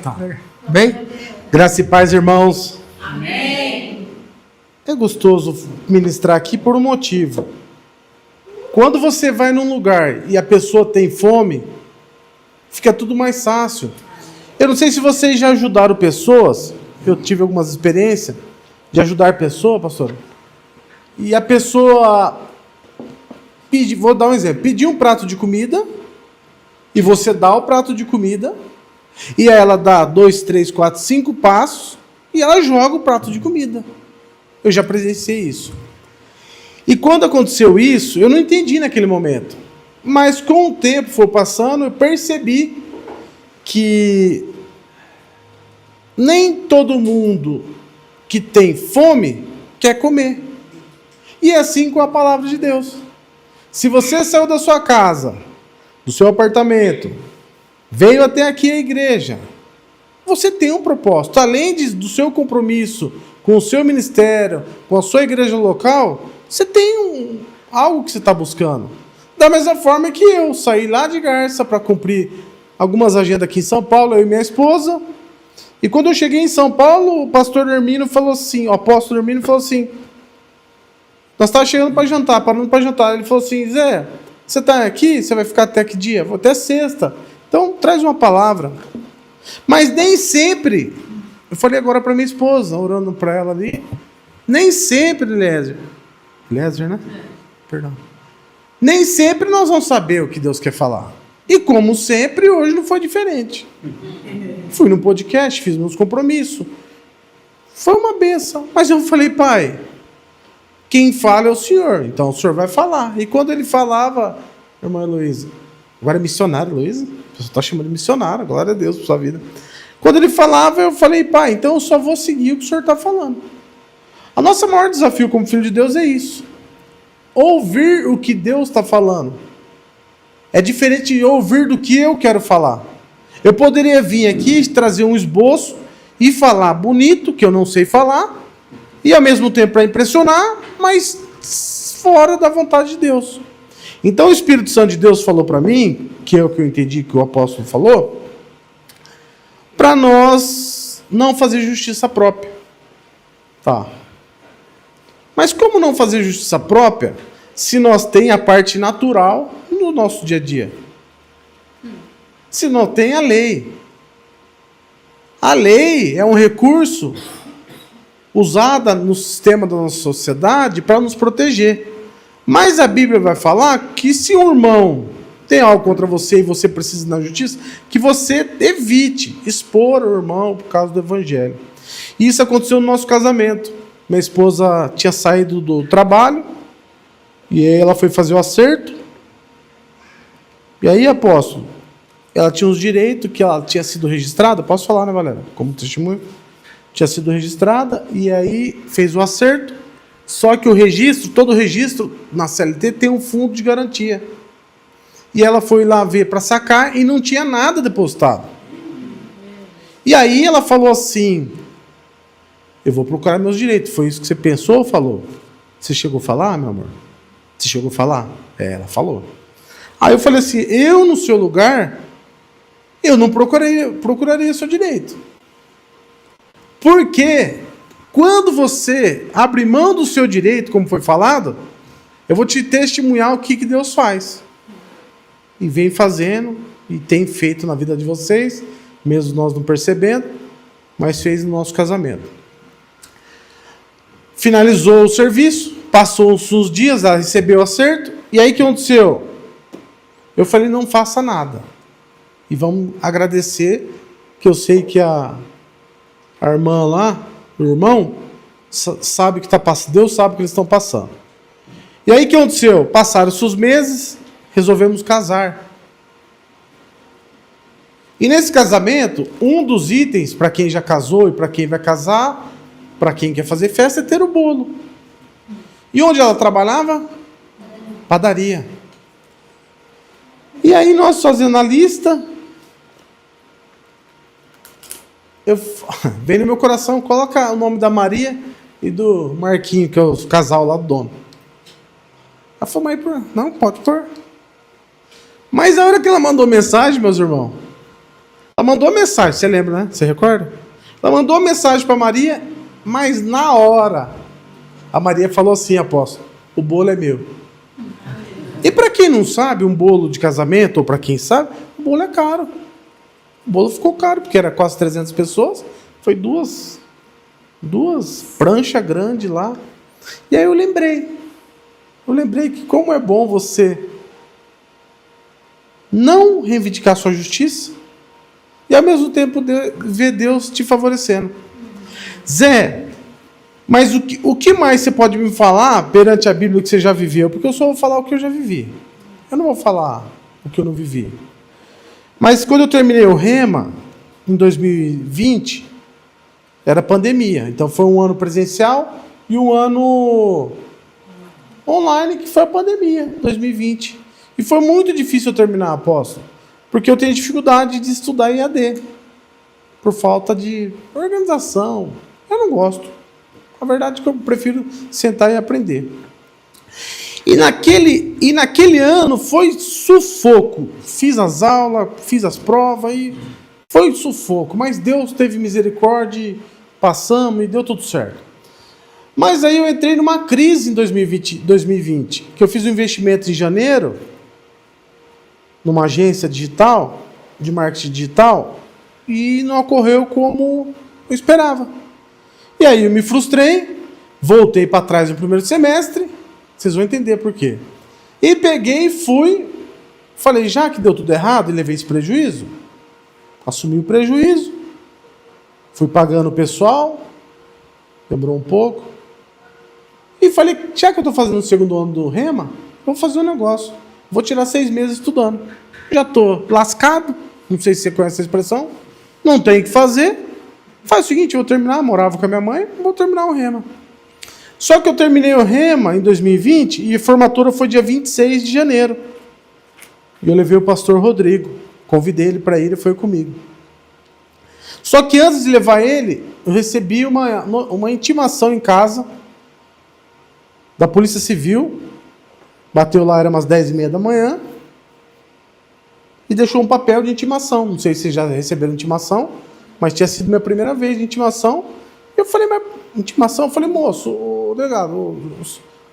Tá. Bem? Graça e paz, irmãos. Amém. É gostoso ministrar aqui por um motivo. Quando você vai num lugar e a pessoa tem fome, fica tudo mais fácil. Eu não sei se vocês já ajudaram pessoas. Eu tive algumas experiências de ajudar pessoas, pastor. E a pessoa pede, vou dar um exemplo, pediu um prato de comida e você dá o prato de comida e ela dá 2, 3, 4, 5 passos e ela joga o prato de comida. Eu já presenciei isso. E quando aconteceu isso, eu não entendi naquele momento. Mas com o tempo foi passando, eu percebi que nem todo mundo que tem fome quer comer. E é assim com a palavra de Deus. Se você saiu da sua casa, do seu apartamento, veio até aqui a igreja, você tem um propósito. Além do seu compromisso com o seu ministério, com a sua igreja local, você tem algo que você está buscando. Da mesma forma que eu saí lá de Garça para cumprir algumas agendas aqui em São Paulo, eu e minha esposa. E quando eu cheguei em São Paulo, o pastor Hermínio falou assim, o apóstolo Hermínio falou assim, nós estávamos chegando para jantar, parando para jantar. Ele falou assim, Zé, você está aqui? Você vai ficar até que dia? Vou até sexta. Então, traz uma palavra. Mas nem sempre, eu falei agora para minha esposa, orando para ela ali, nem sempre, Lézer, né? Perdão. Nem sempre nós vamos saber o que Deus quer falar. E como sempre, hoje não foi diferente. Fui no podcast, fiz meus compromissos. Foi uma bênção. Mas eu falei, pai, quem fala é o Senhor, então o Senhor vai falar. E quando ele falava, irmã Heloísa, agora é missionário, Heloísa? Você está chamando de missionário, glória a Deus por sua vida. Quando ele falava, eu falei, pai, então eu só vou seguir o que o Senhor está falando. O nosso maior desafio como filho de Deus é isso. Ouvir o que Deus está falando. É diferente de ouvir do que eu quero falar. Eu poderia vir aqui, trazer um esboço e falar bonito, que eu não sei falar, e ao mesmo tempo para impressionar, mas fora da vontade de Deus. Então o Espírito Santo de Deus falou para mim, que é o que eu entendi que o apóstolo falou, para nós não fazer justiça própria. Tá. Mas como não fazer justiça própria se nós tem a parte natural no nosso dia a dia? Se não tem a lei. A lei é um recurso usada no sistema da nossa sociedade para nos proteger. Mas a Bíblia vai falar que se um irmão tem algo contra você e você precisa da justiça, que você evite expor o irmão por causa do evangelho. E isso aconteceu no nosso casamento. Minha esposa tinha saído do trabalho e aí ela foi fazer o acerto. E aí, apóstolo, ela tinha os direitos que ela tinha sido registrada, posso falar, né, Valéria? Como testemunho. Tinha sido registrada e aí fez o acerto. Só que o registro, todo registro na CLT tem um fundo de garantia. E ela foi lá ver para sacar e não tinha nada depositado. E aí ela falou assim, eu vou procurar meus direitos. Foi isso que você pensou ou falou? Você chegou a falar, meu amor? Você chegou a falar? É, ela falou. Aí eu falei assim, eu no seu lugar, eu não procuraria seu direito. Porque quando você abre mão do seu direito, como foi falado, eu vou te testemunhar o que Deus faz. E vem fazendo, e tem feito na vida de vocês, mesmo nós não percebendo, mas fez no nosso casamento. Finalizou o serviço, passou os dias, ela recebeu o acerto, e aí o que aconteceu? Eu falei, não faça nada. E vamos agradecer, que eu sei que a irmã lá, o irmão, sabe o que está passando, Deus sabe o que eles estão passando. E aí o que aconteceu? Passaram-se os meses, resolvemos casar. E nesse casamento, um dos itens, para quem já casou e para quem vai casar, para quem quer fazer festa, é ter o bolo. E onde ela trabalhava? Padaria. E aí nós fazendo a lista, vem no meu coração, coloca o nome da Maria e do Marquinho, que é o casal lá do dono. Ela falou, mas não, pode pôr. Mas a hora que ela mandou mensagem, meus irmãos, Ela mandou uma mensagem, você lembra, né? Você recorda? Ela mandou uma mensagem para Maria, mas na hora, a Maria falou assim, apóstolo, o bolo é meu. E para quem não sabe, um bolo de casamento, ou para quem sabe, o bolo é caro. O bolo ficou caro, porque era quase 300 pessoas. Foi duas pranchas grandes lá. E aí eu lembrei que como é bom você não reivindicar sua justiça e ao mesmo tempo ver Deus te favorecendo. Zé, mas o que mais você pode me falar perante a Bíblia que você já viveu? Porque eu só vou falar o que eu já vivi. Eu não vou falar o que eu não vivi. Mas quando eu terminei o Rema, em 2020, era pandemia. Então foi um ano presencial e um ano online, que foi a pandemia, 2020. E foi muito difícil eu terminar, apóstolo, porque eu tenho dificuldade de estudar em AD, por falta de organização. Eu não gosto. A verdade é que eu prefiro sentar e aprender. E naquele ano foi sufoco. Fiz as aulas, fiz as provas e foi sufoco. Mas Deus teve misericórdia, passamos e deu tudo certo. Mas aí eu entrei numa crise em 2020, que eu fiz um investimento em janeiro, numa agência digital, de marketing digital, e não ocorreu como eu esperava. E aí eu me frustrei, voltei para trás no primeiro semestre, vocês vão entender por quê. E peguei e fui, falei, já que deu tudo errado e levei esse prejuízo, assumi o prejuízo, fui pagando o pessoal, demorou um pouco, e falei, já que eu estou fazendo o segundo ano do Rema, vou fazer um negócio. Vou tirar 6 meses estudando. Já estou lascado, não sei se você conhece essa expressão, não tenho o que fazer. Faz o seguinte, eu vou terminar, morava com a minha mãe, vou terminar o Rema. Só que eu terminei o Rema em 2020 e a formatura foi dia 26 de janeiro. E eu levei o pastor Rodrigo, convidei ele para ir, ele foi comigo. Só que antes de levar ele, eu recebi uma intimação em casa da Polícia Civil, bateu lá, era umas 10h30 da manhã, e deixou um papel de intimação. Não sei se vocês já receberam intimação, mas tinha sido minha primeira vez de intimação. Eu falei, mas intimação? Eu falei, moço, o delegado,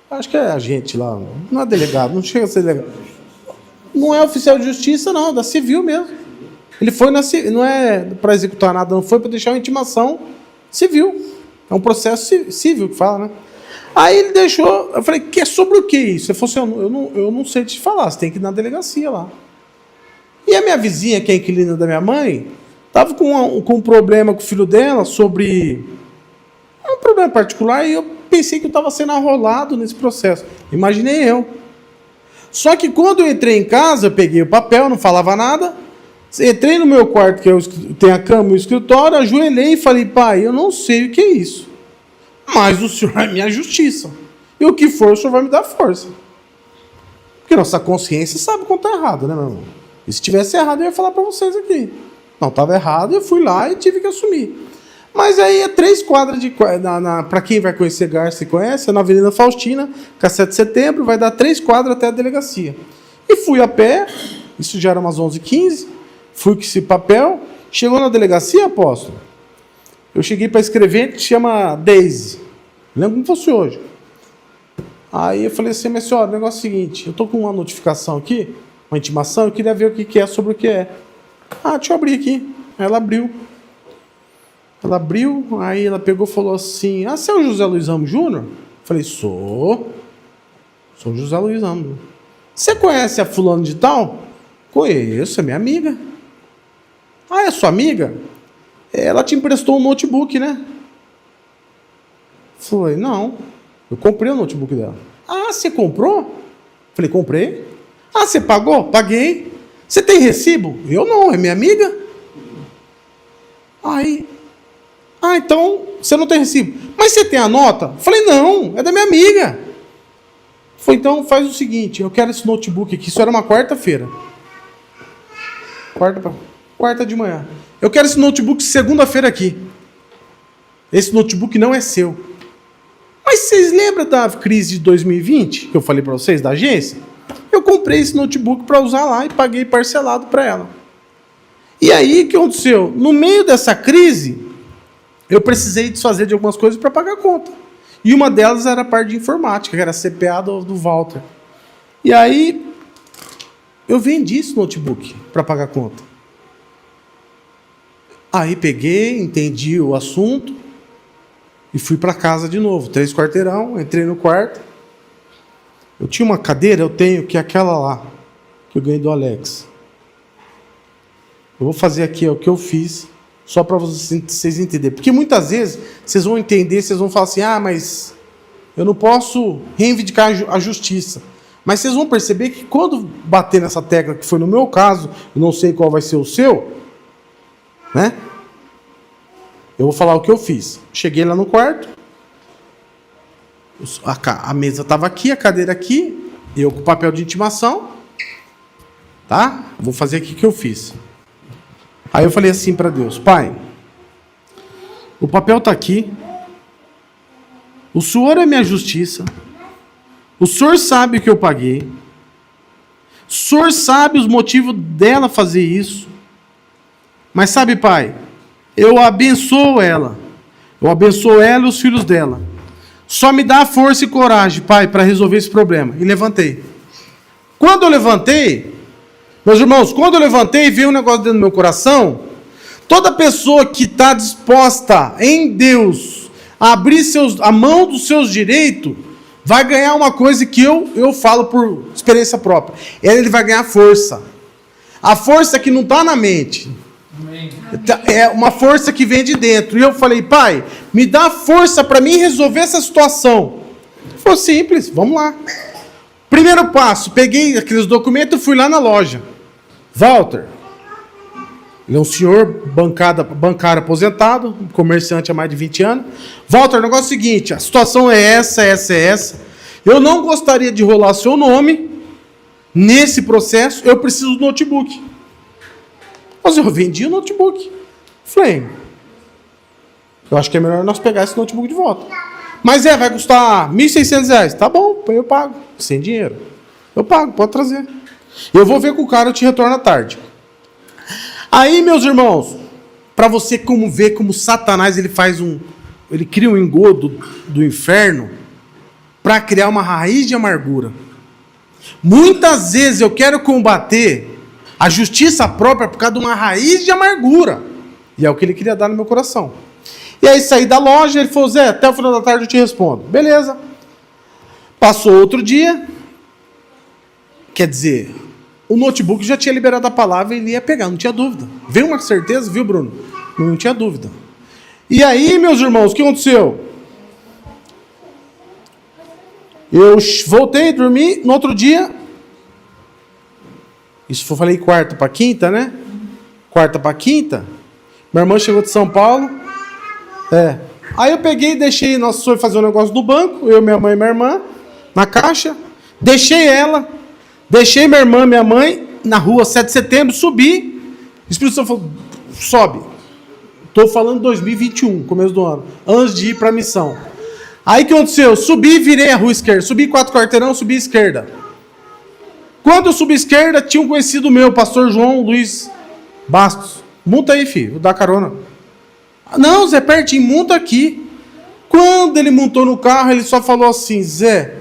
acho que é agente lá, não é delegado, não chega a ser delegado. Não é oficial de justiça, não, é da civil mesmo. Ele foi não é para executar nada, não foi para deixar uma intimação civil. É um processo civil que fala, né? Aí ele deixou, eu falei, que é sobre o que isso? Ele falou assim, eu não sei te falar, você tem que ir na delegacia lá. E a minha vizinha, que é a inquilina da minha mãe, estava com um problema com o filho dela sobre um problema particular, e eu pensei que eu estava sendo arrolado nesse processo. Imaginei eu. Só que quando eu entrei em casa, eu peguei o papel, não falava nada, entrei no meu quarto, que tem a cama e o escritório, ajoelhei e falei, pai, eu não sei o que é isso. Mas o Senhor é minha justiça. E o que for, o Senhor vai me dar força. Porque nossa consciência sabe quando está errado, né, meu irmão? E se tivesse errado, eu ia falar para vocês aqui. Não, estava errado, eu fui lá e tive que assumir. Mas aí é 3 quadras de... Para quem vai conhecer Garça e conhece, é na Avenida Faustina, que é 7 de setembro, vai dar 3 quadras até a delegacia. E fui a pé, isso já era umas 11h15, fui com esse papel, chegou na delegacia, apóstolo, eu cheguei para escrever, que chama Daisy. Lembro como fosse hoje. Aí eu falei assim, mas senhora, o negócio é o seguinte, eu estou com uma notificação aqui, uma intimação, eu queria ver o que é, sobre o que é. Ah, deixa eu abrir aqui. Aí ela abriu. Aí ela pegou e falou assim, você é o José Luiz Ramos Júnior? Eu falei, sou o José Luiz Ramos. Você conhece a fulano de tal? Conheço, é minha amiga. Ah, é sua amiga? Ela te emprestou um notebook, né? Falei, não. Eu comprei o notebook dela. Ah, você comprou? Falei, comprei. Ah, você pagou? Paguei. Você tem recibo? Eu não, é minha amiga. Aí, então, você não tem recibo. Mas você tem a nota? Falei, não, é da minha amiga. Foi, então, faz o seguinte, eu quero esse notebook aqui. Isso era uma quarta-feira. Quarta de manhã. Eu quero esse notebook segunda-feira aqui. Esse notebook não é seu. Mas vocês lembram da crise de 2020, que eu falei para vocês, da agência? Eu comprei esse notebook para usar lá e paguei parcelado para ela. E aí, o que aconteceu? No meio dessa crise, eu precisei desfazer de algumas coisas para pagar a conta. E uma delas era a parte de informática, que era a CPA do Walter. E aí, eu vendi esse notebook para pagar a conta. Aí peguei, entendi o assunto e fui para casa de novo. 3 quarteirão, entrei no quarto. Eu tinha uma cadeira, eu tenho, que é aquela lá, que eu ganhei do Alex. Eu vou fazer aqui o que eu fiz, só para vocês entenderem. Porque muitas vezes vocês vão entender, vocês vão falar assim, mas eu não posso reivindicar a justiça. Mas vocês vão perceber que quando bater nessa tecla, que foi no meu caso, eu não sei qual vai ser o seu, né? Eu vou falar o que eu fiz. Cheguei lá no quarto, a mesa estava aqui, a cadeira aqui, eu com o papel de intimação, tá? Vou fazer aqui o que eu fiz. Aí eu falei assim para Deus, Pai, o papel está aqui, o Senhor é minha justiça, o Senhor sabe o que eu paguei, o Senhor sabe os motivos dela fazer isso, mas sabe, Pai, eu abençoo ela e os filhos dela, só me dá força e coragem, Pai, para resolver esse problema. E levantei. Quando eu levantei, meus irmãos, quando eu levantei e veio um negócio dentro do meu coração, toda pessoa que está disposta em Deus a abrir a mão dos seus direitos, vai ganhar uma coisa que eu falo por experiência própria. Ele vai ganhar força. A força que não está na mente. É uma força que vem de dentro. E eu falei, Pai, me dá força para mim resolver essa situação. Foi simples, vamos lá. Primeiro passo, peguei aqueles documentos e fui lá na loja. Walter, ele é um senhor bancário aposentado, comerciante há mais de 20 anos. Walter, o negócio é o seguinte, a situação é essa. Eu não gostaria de rolar seu nome nesse processo, eu preciso do notebook. Mas eu vendi o notebook. Falei, eu acho que é melhor nós pegar esse notebook de volta. Mas vai custar R$ 1.600. Tá bom, eu pago. Sem dinheiro. Eu pago, pode trazer. Eu vou ver com o cara, eu te retorno à tarde. Aí, meus irmãos, para você ver como Satanás ele cria um engodo do inferno para criar uma raiz de amargura. Muitas vezes eu quero combater a justiça própria por causa de uma raiz de amargura. E é o que ele queria dar no meu coração. E aí saí da loja, ele falou, Zé, até o final da tarde eu te respondo. Beleza. Passou outro dia. Quer dizer, o notebook já tinha liberado a palavra e ele ia pegar, não tinha dúvida. Veio uma certeza, viu, Bruno? Não tinha dúvida. E aí, meus irmãos, o que aconteceu? Eu voltei, dormi, no outro dia, isso eu falei quarta para quinta, né? Quarta para quinta, minha irmã chegou de São Paulo, aí eu peguei e deixei, nós fomos fazer um negócio no banco, eu, minha mãe e minha irmã, na caixa, deixei ela, deixei minha irmã e minha mãe na rua 7 de setembro, subi, o Espírito Santo falou, sobe. Estou falando 2021, começo do ano, antes de ir para a missão. Aí o que aconteceu? Subi e virei a rua esquerda, subi 4 quarteirão, subi à esquerda. Quando eu subi à esquerda, tinha um conhecido meu, pastor João Luiz Bastos. Multa aí, filho, vou dar carona. Não, Zé, pertinho, multa aqui. Quando ele montou no carro, ele só falou assim, Zé,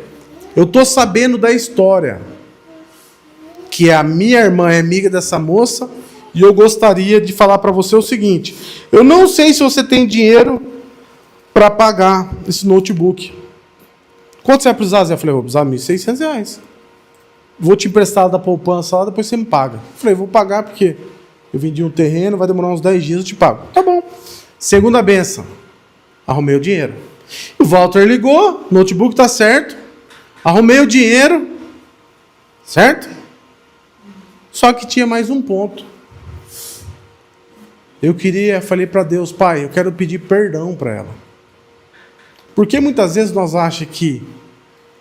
eu tô sabendo da história, que a minha irmã é amiga dessa moça, e eu gostaria de falar para você o seguinte, eu não sei se você tem dinheiro para pagar esse notebook. Quanto você vai precisar, Zé? Eu falei, vou precisar de R$1.600. Vou te emprestar da poupança lá, depois você me paga. Eu falei, vou pagar porque eu vendi um terreno, vai demorar uns 10 dias, eu te pago. Tá bom. Segunda benção. Arrumei o dinheiro. O Walter ligou, notebook tá certo. Arrumei o dinheiro. Certo? Só que tinha mais um ponto. Falei para Deus, Pai, eu quero pedir perdão para ela. Porque muitas vezes nós achamos que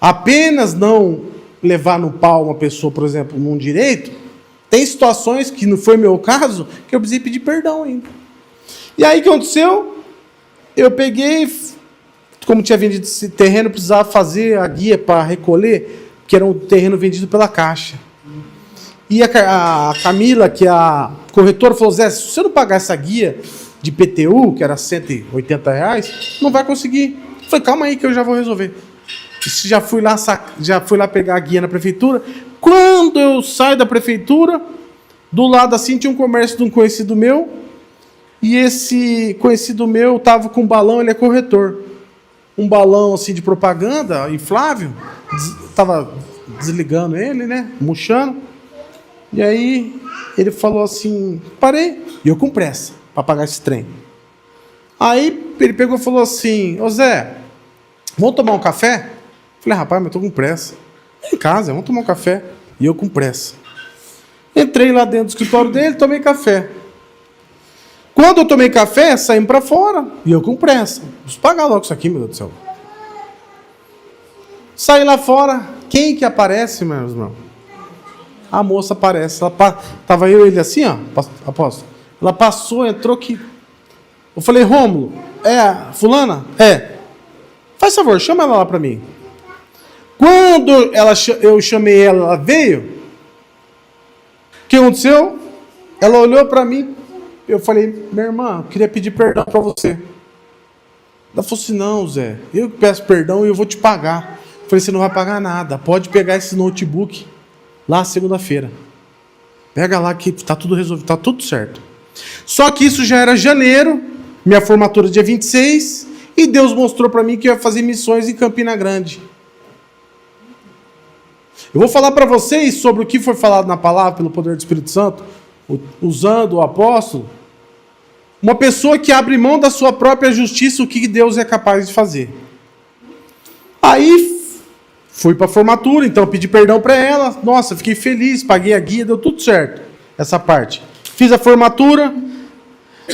apenas não levar no pau uma pessoa, por exemplo, num direito, tem situações que não foi meu caso, que eu precisei pedir perdão ainda. E aí o que aconteceu? Eu peguei, como tinha vendido esse terreno, precisava fazer a guia para recolher, que era um terreno vendido pela Caixa. E a Camila, que é a corretora falou, Zé, se você não pagar essa guia de PTU, que era R$180, não vai conseguir. Eu falei, calma aí que eu já vou resolver. Já fui lá pegar a guia na prefeitura. Quando eu saio da prefeitura, do lado assim tinha um comércio de um conhecido meu, e esse conhecido meu estava com um balão, ele é corretor. Um balão assim de propaganda, inflável, estava desligando ele, né, murchando. E aí ele falou assim, parei, e eu com pressa para pagar esse trem. Aí ele pegou e falou assim, ô Zé, vamos tomar um café? Falei, rapaz, mas eu tô com pressa. Em casa, vamos tomar um café. E eu com pressa. Entrei lá dentro do escritório dele, tomei café. Quando eu tomei café, saímos para fora. E eu com pressa. Preciso pagar logo isso aqui, meu Deus do céu. Saí lá fora. Quem que aparece, meus irmãos? A moça aparece. Tava eu e ele assim, ó. Apóstolo. Ela passou, entrou que... Eu falei, Rômulo, é fulana? É. Faz favor, chama ela lá para mim. Quando eu chamei ela, ela veio. O que aconteceu? Ela olhou para mim. Eu falei, minha irmã, eu queria pedir perdão para você. Ela falou assim, não, Zé, eu peço perdão e eu vou te pagar. Eu falei, você não vai pagar nada. Pode pegar esse notebook lá segunda-feira. Pega lá que está tudo resolvido, está tudo certo. Só que isso já era janeiro, minha formatura dia 26, e Deus mostrou para mim que eu ia fazer missões em Campina Grande. Eu vou falar para vocês sobre o que foi falado na palavra pelo poder do Espírito Santo, usando o apóstolo. Uma pessoa que abre mão da sua própria justiça, o que Deus é capaz de fazer. Aí fui para a formatura, então pedi perdão para ela. Nossa, fiquei feliz, paguei a guia, deu tudo certo. Essa parte. Fiz a formatura.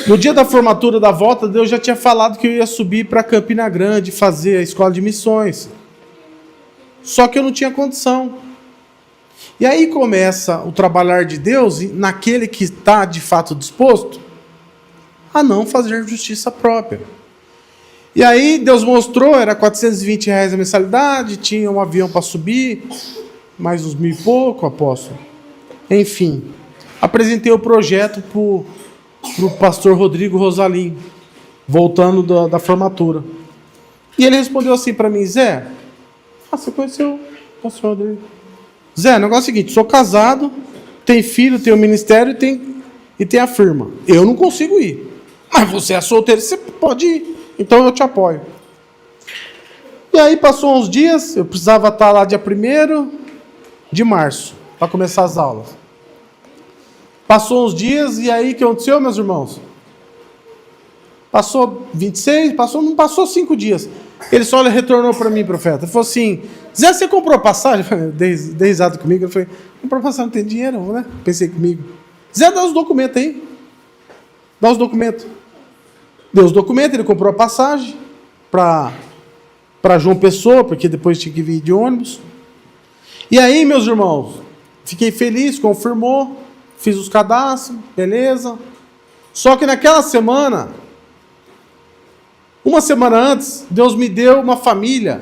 No dia da formatura da volta, Deus já tinha falado que eu ia subir para Campina Grande, fazer a escola de missões. Só que eu não tinha condição. E aí começa o trabalhar de Deus naquele que está de fato disposto a não fazer justiça própria. E aí Deus mostrou, era R$420 a mensalidade, tinha um avião para subir, mais uns 1.000 e pouco, apóstolo. Enfim, apresentei o projeto para o pastor Rodrigo Rosalim, voltando da formatura. E ele respondeu assim para mim, Zé, você conheceu o pastor Rodrigo? Zé, o negócio é o seguinte, sou casado, tenho filho, tenho ministério e tenho a firma. Eu não consigo ir. Mas você é solteiro, você pode ir. Então eu te apoio. E aí passou uns dias, eu precisava estar lá dia 1º de março, para começar as aulas. Passou uns dias, e aí o que aconteceu, meus irmãos? Passou 26, não passou 5 dias. Ele só retornou para mim, profeta. Ele falou assim, Zé, você comprou passagem? Dei risada comigo. Ele falou, comprou passagem, não tem dinheiro, né? Pensei comigo. Zé, dá os documentos aí. Dá os documentos. Deu os documentos, ele comprou a passagem para João Pessoa, porque depois tinha que vir de ônibus. E aí, meus irmãos, fiquei feliz, confirmou, fiz os cadastros, beleza. Só que naquela semana, uma semana antes, Deus me deu uma família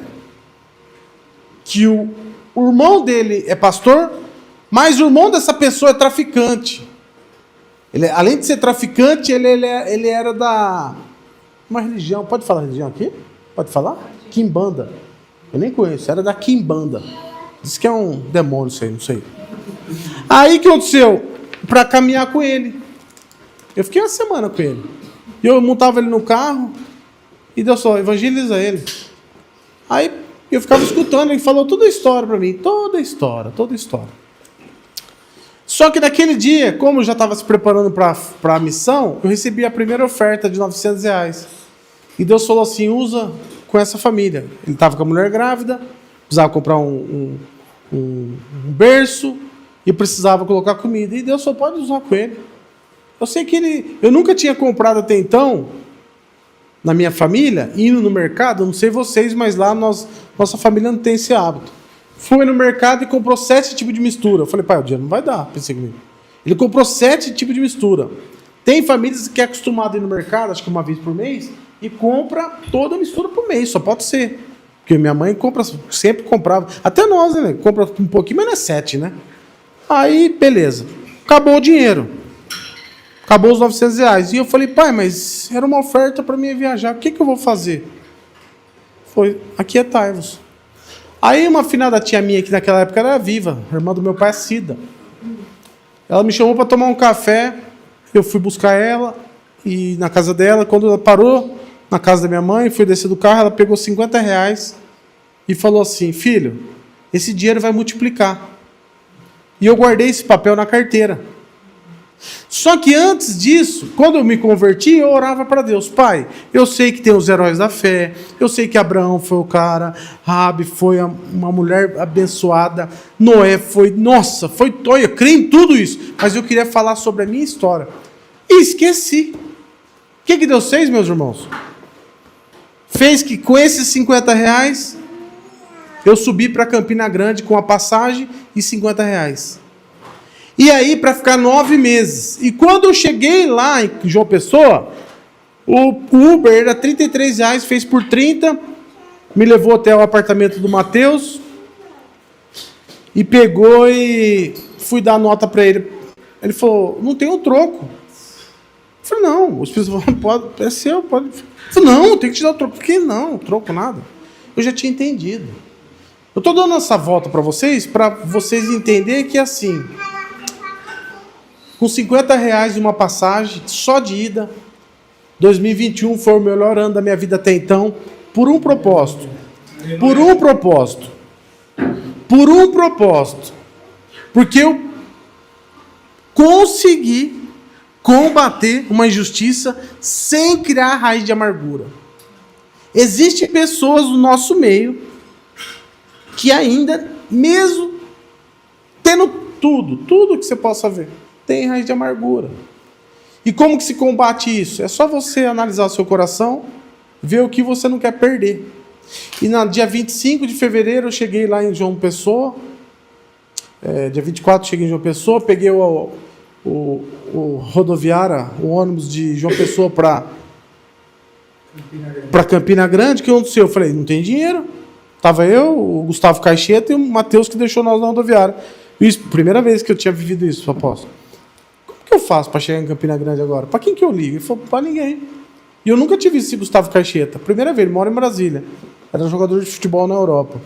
que o irmão dele é pastor, mas o irmão dessa pessoa é traficante. Ele, além de ser traficante, ele era da uma religião. Pode falar religião aqui? Pode falar? Quimbanda. Eu nem conheço, era da Quimbanda. Diz que é um demônio isso aí, não sei. Aí o que aconteceu? Para caminhar com ele. Eu fiquei uma semana com ele. E eu montava ele no carro e Deus falou, evangeliza ele. Aí eu ficava escutando, ele falou toda a história para mim. Toda a história. Só que naquele dia, como eu já estava se preparando para a missão, eu recebi a primeira oferta de R$900. E Deus falou assim, usa com essa família. Ele estava com a mulher grávida, precisava comprar um berço e precisava colocar comida. E Deus só pode usar com ele. Eu sei que eu nunca tinha comprado até então, na minha família, indo no mercado, não sei vocês, mas lá nossa família não tem esse hábito. Foi no mercado e comprou 7 tipos de mistura. Eu falei, pai, o dinheiro não vai dar, pensei comigo. Ele comprou 7 tipos de mistura. Tem famílias que é acostumado a ir no mercado, acho que uma vez por mês, e compra toda a mistura por mês, só pode ser. Porque minha mãe sempre comprava, até nós, né? Compra um pouquinho, mas não é 7, né? Aí, beleza. Acabou o dinheiro. Acabou os R$900. E eu falei, pai, mas era uma oferta para mim viajar. O que eu vou fazer? Foi, aquietai-vos. Aí uma finada tia minha, que naquela época era viva, irmã do meu pai, a Cida. Ela me chamou para tomar um café. Eu fui buscar ela e na casa dela. Quando ela parou na casa da minha mãe, fui descer do carro, ela pegou R$50 e falou assim, filho, esse dinheiro vai multiplicar. E eu guardei esse papel na carteira. Só que antes disso, quando eu me converti, eu orava para Deus. Pai, eu sei que tem os heróis da fé, eu sei que Abraão foi o cara, Rabi foi uma mulher abençoada, Noé foi, nossa, foi, eu creio em tudo isso, mas eu queria falar sobre a minha história. E esqueci. O que Deus fez, meus irmãos? Fez que com esses R$50, eu subi para Campina Grande com a passagem e R$50. E aí, para ficar 9 meses. E quando eu cheguei lá em João Pessoa, o Uber era R$33, fez por 30, me levou até o apartamento do Matheus, e pegou e fui dar nota para ele. Ele falou, não tem um troco. Eu falei, não, os pessoas falam, pode, é seu, pode. Eu falei, não, tem que te dar o troco. Por que não? Troco nada. Eu já tinha entendido. Eu estou dando essa volta para vocês entenderem que assim, com R$50 de uma passagem, só de ida, 2021 foi o melhor ano da minha vida até então, por um propósito. Por um propósito. Por um propósito. Porque eu consegui combater uma injustiça sem criar raiz de amargura. Existem pessoas no nosso meio que ainda, mesmo tendo tudo que você possa ver, tem raiz de amargura. E como que se combate isso? É só você analisar o seu coração, ver o que você não quer perder. E no dia 25 de fevereiro eu cheguei lá em João Pessoa, dia 24 cheguei em João Pessoa, peguei o rodoviária, o ônibus de João Pessoa para Campina Grande. O que aconteceu? Eu falei, não tem dinheiro. Estava eu, o Gustavo Caixeta e o Matheus que deixou nós na rodoviária. Isso, primeira vez que eu tinha vivido isso, apóstolo. Como que eu faço para chegar em Campina Grande agora? Para quem que eu ligo? Ele falou, para ninguém. E eu nunca tive visto esse Gustavo Caixeta. Primeira vez, ele mora em Brasília. Era jogador de futebol na Europa.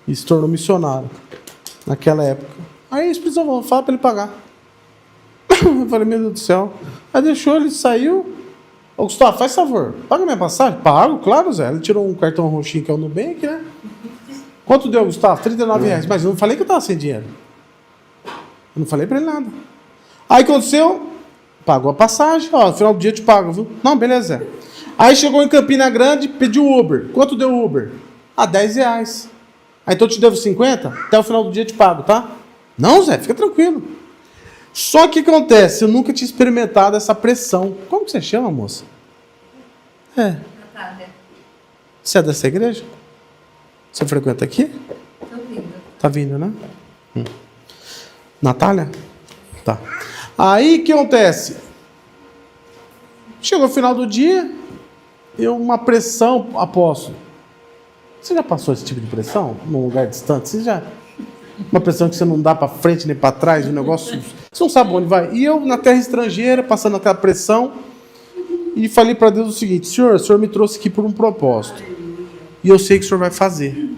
E se tornou missionário naquela época. Aí eles precisavam falar para ele pagar. Eu falei, meu Deus do céu. Aí deixou, ele saiu. Ô Gustavo, faz favor, paga minha passagem? Pago, claro, Zé. Ele tirou um cartão roxinho que é o Nubank, né? Quanto deu, Gustavo? R$39. Mas eu não falei que eu estava sem dinheiro. Eu não falei para ele nada. Aí aconteceu, pagou a passagem, ó, no final do dia eu te pago, viu? Não, beleza, Zé. Aí chegou em Campina Grande, pediu Uber. Quanto deu o Uber? R$10. Aí então eu te devo 50? Até o final do dia eu te pago, tá? Não, Zé, fica tranquilo. Só que acontece, eu nunca tinha experimentado essa pressão. Como que você chama, moça? Natália. Você é dessa igreja? Você frequenta aqui? Tô vindo. Tá vindo, né? Natália? Tá. Aí o que acontece? Chegou o final do dia, uma pressão, apóstolo. Você já passou esse tipo de pressão? Num lugar distante? Você já... Uma pressão que você não dá para frente nem para trás, um negócio... Você não sabe onde vai. E eu, na terra estrangeira, passando aquela pressão, e falei para Deus o seguinte, Senhor, o Senhor me trouxe aqui por um propósito. E eu sei que o Senhor vai fazer.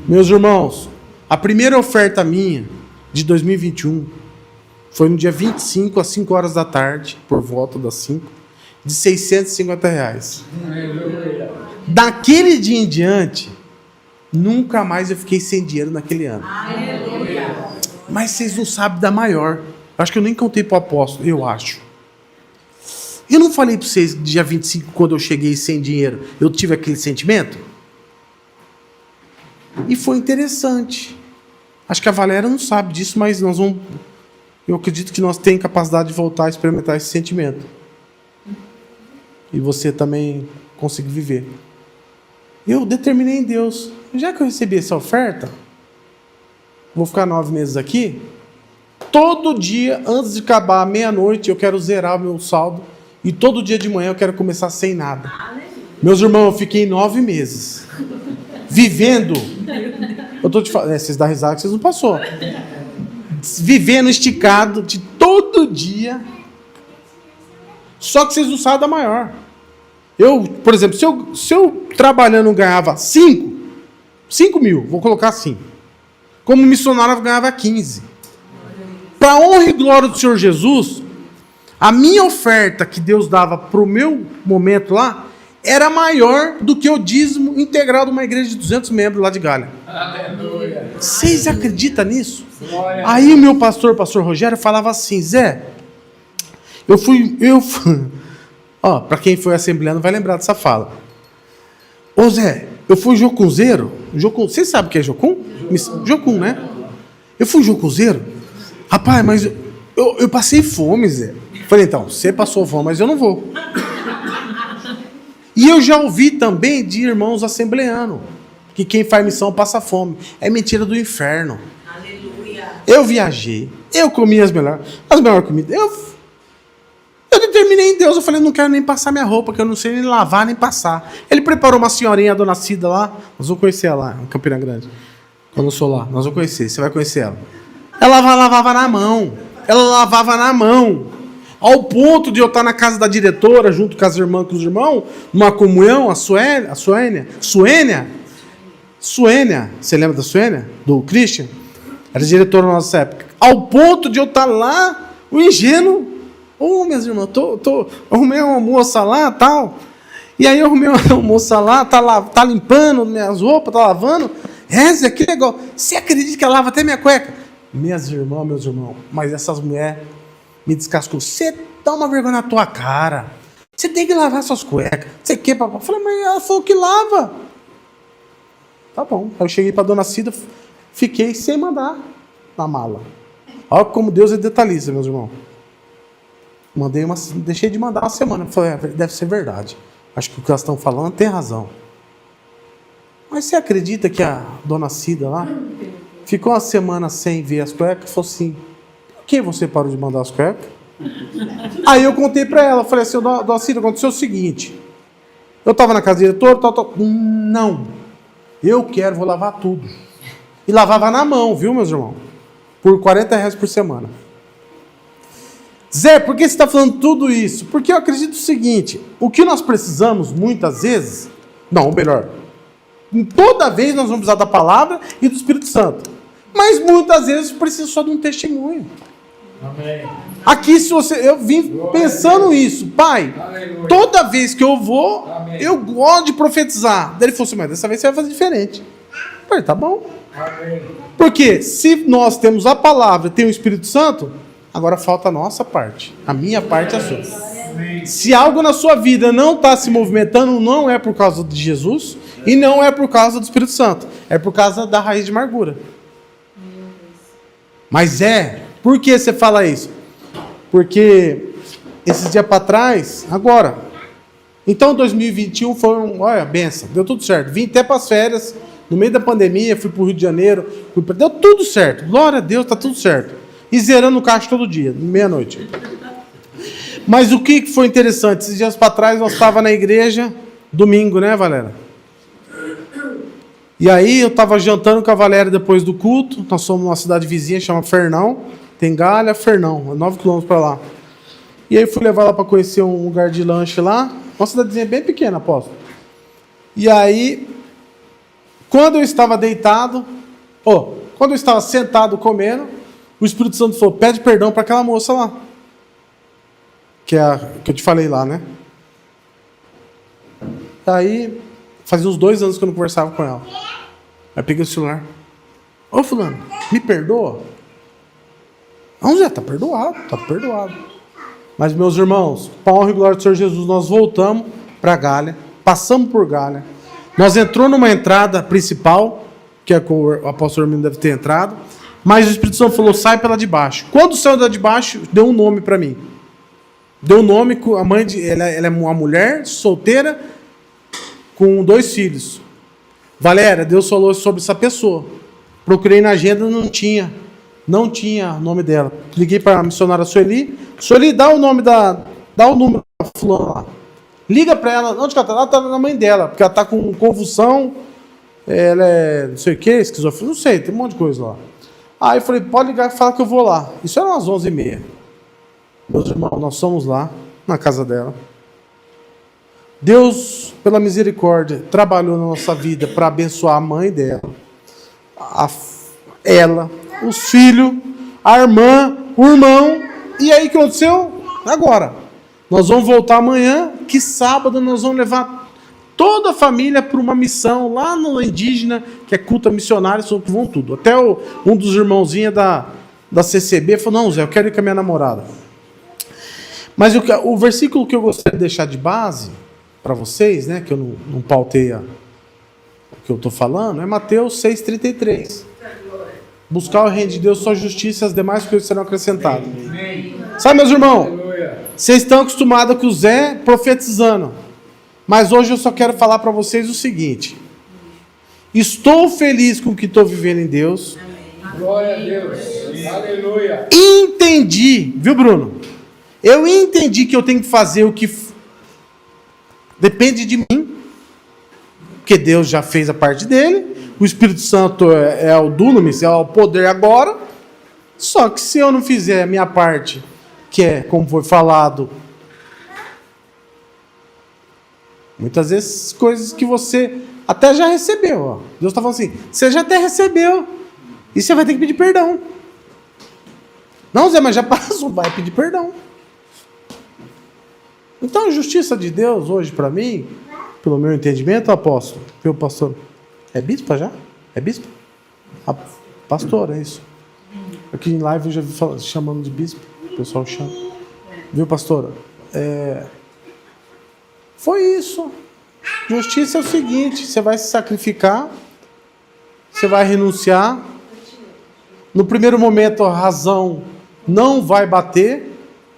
Meus irmãos, a primeira oferta minha, de 2021, foi no dia 25, às 5 horas da tarde, por volta das 5, de R$650. Daquele dia em diante, nunca mais eu fiquei sem dinheiro naquele ano. Mas vocês não sabem da maior. Acho que eu nem contei para o apóstolo, eu acho. Eu não falei para vocês, dia 25, quando eu cheguei sem dinheiro, eu tive aquele sentimento? E foi interessante. Acho que a Valéria não sabe disso, mas nós vamos... Eu acredito que nós temos capacidade de voltar a experimentar esse sentimento. E você também conseguir viver. Eu determinei em Deus, já que eu recebi essa oferta, vou ficar 9 meses aqui, todo dia, antes de acabar a meia-noite, eu quero zerar o meu saldo, e todo dia de manhã eu quero começar sem nada. Meus irmãos, eu fiquei 9 meses, vivendo, eu tô te falando, vocês dão risada que vocês não passou, vivendo esticado de todo dia, Só que vocês não sabem da maior. Eu, por exemplo, se eu trabalhando ganhava 5 mil, vou colocar assim. Como missionário eu ganhava 15. Para a honra e glória do Senhor Jesus, a minha oferta que Deus dava para o meu momento lá, era maior do que o dízimo integral de uma igreja de 200 membros lá de Galha. Aleluia. Vocês acreditam nisso? Glória. Aí o meu pastor Rogério, falava assim, Zé, eu fui ó, para quem foi assembleano vai lembrar dessa fala. Ô Zé, eu fui jocunzeiro. Vocês sabem o que é jocum? Jocum, né? Eu fui jocunzeiro. Rapaz, mas eu passei fome, Zé. Falei, então, você passou fome, mas eu não vou. E eu já ouvi também de irmãos assembleanos que quem faz missão passa fome. É mentira do inferno. Aleluia. Eu viajei, eu comi as melhores comidas. Eu determinei em Deus, eu falei, não quero nem passar minha roupa, que eu não sei nem lavar, nem passar. Ele preparou uma senhorinha, a dona Cida lá, nós vamos conhecer ela lá, em Campina Grande. Quando eu sou lá, nós vamos conhecer, você vai conhecer ela. Ela lavava na mão, ao ponto de eu estar na casa da diretora, junto com as irmãs, com os irmãos, numa comunhão, a Suênia, você lembra da Suênia? Do Christian? Era diretora na nossa época. Ao ponto de eu estar lá, o ingênuo, minhas irmãs, arrumei uma moça lá, tal, e aí eu arrumei uma moça lá, tá limpando minhas roupas, tá lavando, Zé, que legal, você acredita que ela lava até minha cueca? Meus irmãos, mas essas mulheres me descascou. Você dá uma vergonha na tua cara. Você tem que lavar suas cuecas. Você quer, papai? Eu falei, mas ela falou que lava. Tá bom. Aí eu cheguei pra dona Cida, fiquei sem mandar na mala. Olha como Deus é detalhista, meus irmãos. Deixei de mandar uma semana. Eu falei, deve ser verdade. Acho que o que elas estão falando tem razão. Mas você acredita que a dona Cida lá ficou uma semana sem ver as cuecas? Falou assim, por que você parou de mandar as cuecas? Aí eu contei pra ela, falei assim, dona Cida, aconteceu o seguinte, eu tava na casa do diretor, não, vou lavar tudo. E lavava na mão, viu, meus irmãos? Por R$40 por semana. Zé, por que você está falando tudo isso? Porque eu acredito o seguinte, o que nós precisamos, muitas vezes, toda vez nós vamos precisar da palavra e do Espírito Santo. Mas muitas vezes precisa só de um testemunho. Amém. Aqui, eu vim pensando isso, pai. Aleluia. Toda vez que eu vou, amém, eu gosto de profetizar. Daí ele falou assim, mas dessa vez você vai fazer diferente. Eu falei, tá bom. Amém. Porque se nós temos a palavra, tem o Espírito Santo, agora falta a nossa parte. A minha parte é a sua. Amém. Se algo na sua vida não está se movimentando, não é por causa de Jesus e não é por causa do Espírito Santo. É por causa da raiz de amargura. Mas por que você fala isso? Porque esses dias para trás, agora, então 2021 foi benção, deu tudo certo, vim até para as férias, no meio da pandemia, fui para o Rio de Janeiro, deu tudo certo, glória a Deus, está tudo certo, e zerando o caixa todo dia, meia-noite. Mas o que foi interessante, esses dias para trás nós estávamos na igreja, domingo, né, Valéria? E aí eu estava jantando com a Valéria depois do culto. Nós somos numa cidade vizinha, chama Fernão. Tem Galha, Fernão, 9 quilômetros para lá. E aí fui levar ela para conhecer um lugar de lanche lá. Uma cidadezinha bem pequena, apóstolo. E aí, quando eu estava deitado, quando eu estava sentado comendo, o Espírito Santo falou, pede perdão para aquela moça lá. Que é a que eu te falei lá, né? Aí, fazia uns 2 anos que eu não conversava com ela. Aí peguei o celular. Ô fulano, me perdoa? Não, Zé, tá perdoado. Mas, meus irmãos, para a honra e glória do Senhor Jesus, nós voltamos para Galha, passamos por Galha. Nós entramos numa entrada principal, que é que o apóstolo Hermínio deve ter entrado, mas o Espírito Santo falou, sai pela de baixo. Quando saiu da de baixo, deu um nome para mim. Deu um nome, a mãe ela é uma mulher solteira, com 2 filhos. Valéria, Deus falou sobre essa pessoa. Procurei na agenda, não tinha o nome dela. Liguei para a missionária Sueli. Sueli, dá o número da fulana lá. Liga para ela. Onde que ela está? Ela está na mãe dela, porque ela está com convulsão. Ela é não sei o que, esquizofrenia, não sei, tem um monte de coisa lá. Aí eu falei, pode ligar e falar que eu vou lá. Isso era umas 11h30. Meus irmãos, nós fomos lá. na casa dela. Deus, pela misericórdia, trabalhou na nossa vida para abençoar a mãe dela, ela, os filhos, a irmã, o irmão. E aí o que aconteceu? Agora, nós vamos voltar amanhã, que sábado nós vamos levar toda a família para uma missão lá no indígena, que é culto missionário, que vão tudo. Até um dos irmãozinhos da CCB falou, não, Zé, eu quero ir com a minha namorada. Mas o versículo que eu gostaria de deixar de base para vocês, né, que eu não pautei o que eu estou falando, é Mateus 6,33. Buscar o reino de Deus, sua justiça e as demais coisas serão acrescentadas. Sabe, meus irmãos, vocês estão acostumados com o Zé profetizando. Mas hoje eu só quero falar para vocês o seguinte. Estou feliz com o que estou vivendo em Deus. Glória a Deus. Aleluia. Entendi, viu, Bruno? Eu entendi que eu tenho que fazer o que depende de mim. Porque Deus já fez a parte dele. O Espírito Santo é o dunamis, é o poder agora. Só que se eu não fizer a minha parte, que é, como foi falado, muitas vezes coisas que você até já recebeu. Ó. Deus está falando assim, você já até recebeu. E você vai ter que pedir perdão. Não, Zé, mas já passou, vai pedir perdão. Então a justiça de Deus hoje para mim, pelo meu entendimento, apóstolo, meu pastor, é bispa já? É bispa? A pastora, é isso. Aqui em live eu já vi chamando de bispo, o pessoal chama. Viu, pastora? Foi isso. Justiça é o seguinte, você vai se sacrificar, você vai renunciar. No primeiro momento a razão não vai bater,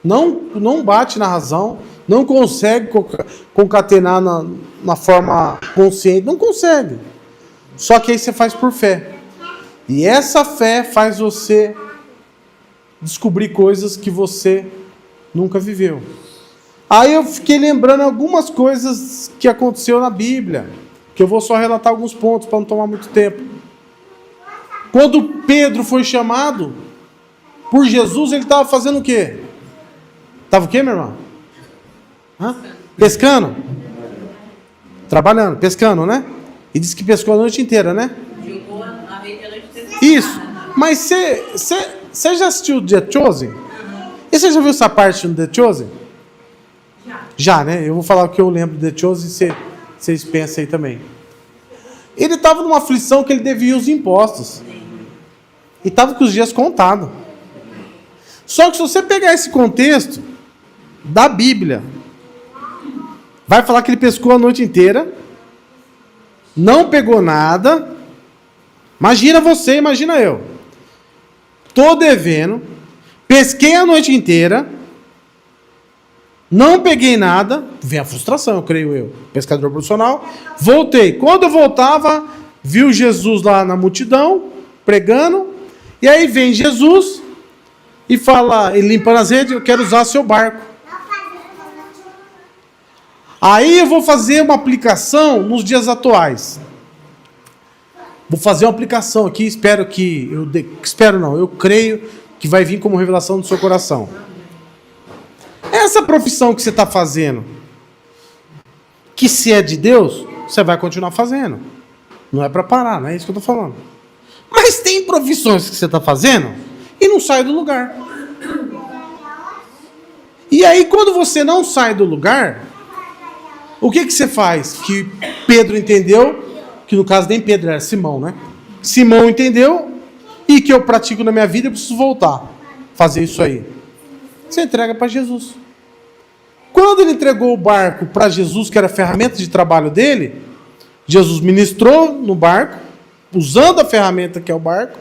não bate na razão, não consegue concatenar na forma consciente, não consegue. Só que aí você faz por fé. E essa fé faz você descobrir coisas que você nunca viveu. Aí eu fiquei lembrando algumas coisas que aconteceu na Bíblia, que eu vou só relatar alguns pontos para não tomar muito tempo. Quando Pedro foi chamado por Jesus, ele estava fazendo o quê? Estava o quê, meu irmão? Pescando? Trabalhando, pescando, né? E disse que pescou a noite inteira, né? Jogou a rede a noite inteira. Isso. Mas você já assistiu The Chosen? E você já viu essa parte no The Chosen? Já, né? Eu vou falar o que eu lembro do The Chosen e vocês pensam aí também. Ele estava numa aflição que ele devia os impostos. E estava com os dias contados. Só que se você pegar esse contexto da Bíblia, vai falar que ele pescou a noite inteira, não pegou nada. Imagina você, imagina eu. Tô devendo, pesquei a noite inteira, não peguei nada, vem a frustração, eu creio eu, pescador profissional, voltei. Quando eu voltava, viu Jesus lá na multidão, pregando, e aí vem Jesus e fala, ele limpando as redes, eu quero usar seu barco. Aí eu vou fazer uma aplicação nos dias atuais. Vou fazer uma aplicação aqui, eu creio que vai vir como revelação do seu coração. Essa profissão que você está fazendo, que se é de Deus, você vai continuar fazendo. Não é para parar, não é isso que eu estou falando. Mas tem profissões que você está fazendo e não sai do lugar. E aí, quando você não sai do lugar, o que você faz? Que Pedro entendeu, que no caso nem Pedro, era Simão, né? Simão entendeu, e que eu pratico na minha vida, eu preciso voltar. Fazer isso aí. Você entrega para Jesus. Quando ele entregou o barco para Jesus, que era a ferramenta de trabalho dele, Jesus ministrou no barco, usando a ferramenta que é o barco.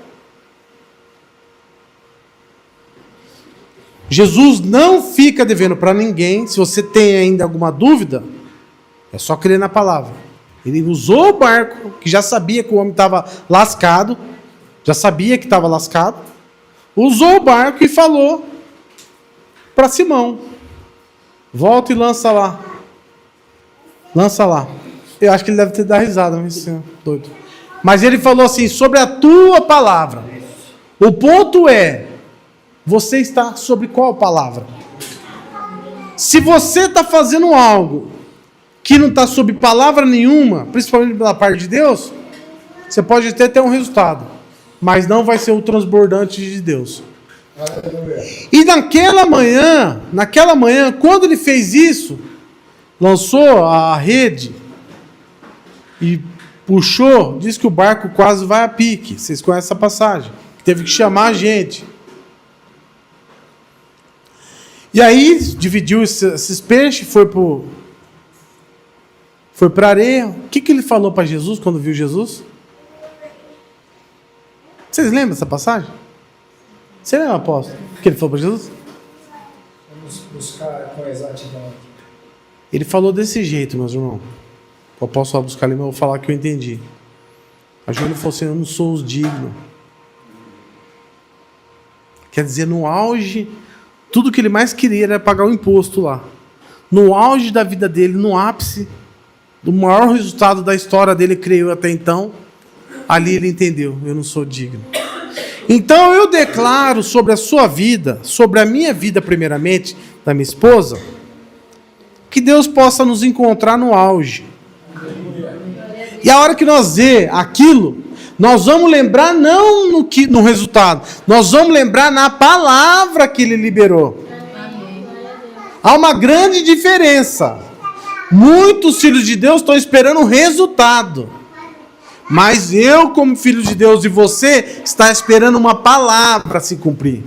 Jesus não fica devendo para ninguém. Se você tem ainda alguma dúvida, é só crer na palavra. Ele usou o barco, que já sabia que o homem estava lascado, já sabia que estava lascado, usou o barco e falou para Simão, volta e lança lá. Lança lá. Eu acho que ele deve ter dado risada, mas doido. Mas ele falou assim, sobre a tua palavra. O ponto é, você está sobre qual palavra? Se você está fazendo algo que não está sob palavra nenhuma, principalmente da parte de Deus, você pode até ter um resultado, mas não vai ser o transbordante de Deus. E naquela manhã, quando ele fez isso, lançou a rede e puxou, diz que o barco quase vai a pique. Vocês conhecem essa passagem? Teve que chamar a gente. E aí, dividiu esses peixes, foi para a areia. O que ele falou para Jesus quando viu Jesus? Vocês lembram dessa passagem? Você lembra, apóstolo? O que ele falou para Jesus? Vamos buscar com exatidão. Ele falou desse jeito, meus irmãos. Eu posso buscar ali, mas eu vou falar que eu entendi. A Júlia falou assim: eu não sou os dignos. Quer dizer, no auge, tudo que ele mais queria era pagar o imposto lá. No auge da vida dele, no ápice, do maior resultado da história dele, creio até então, ali ele entendeu: eu não sou digno. Então eu declaro sobre a sua vida, sobre a minha vida primeiramente, da minha esposa, que Deus possa nos encontrar no auge. E a hora que nós ver aquilo, nós vamos lembrar não no resultado, nós vamos lembrar na palavra que ele liberou. Há uma grande diferença. Muitos filhos de Deus estão esperando o resultado. Mas eu, como filho de Deus, e você, está esperando uma palavra se cumprir.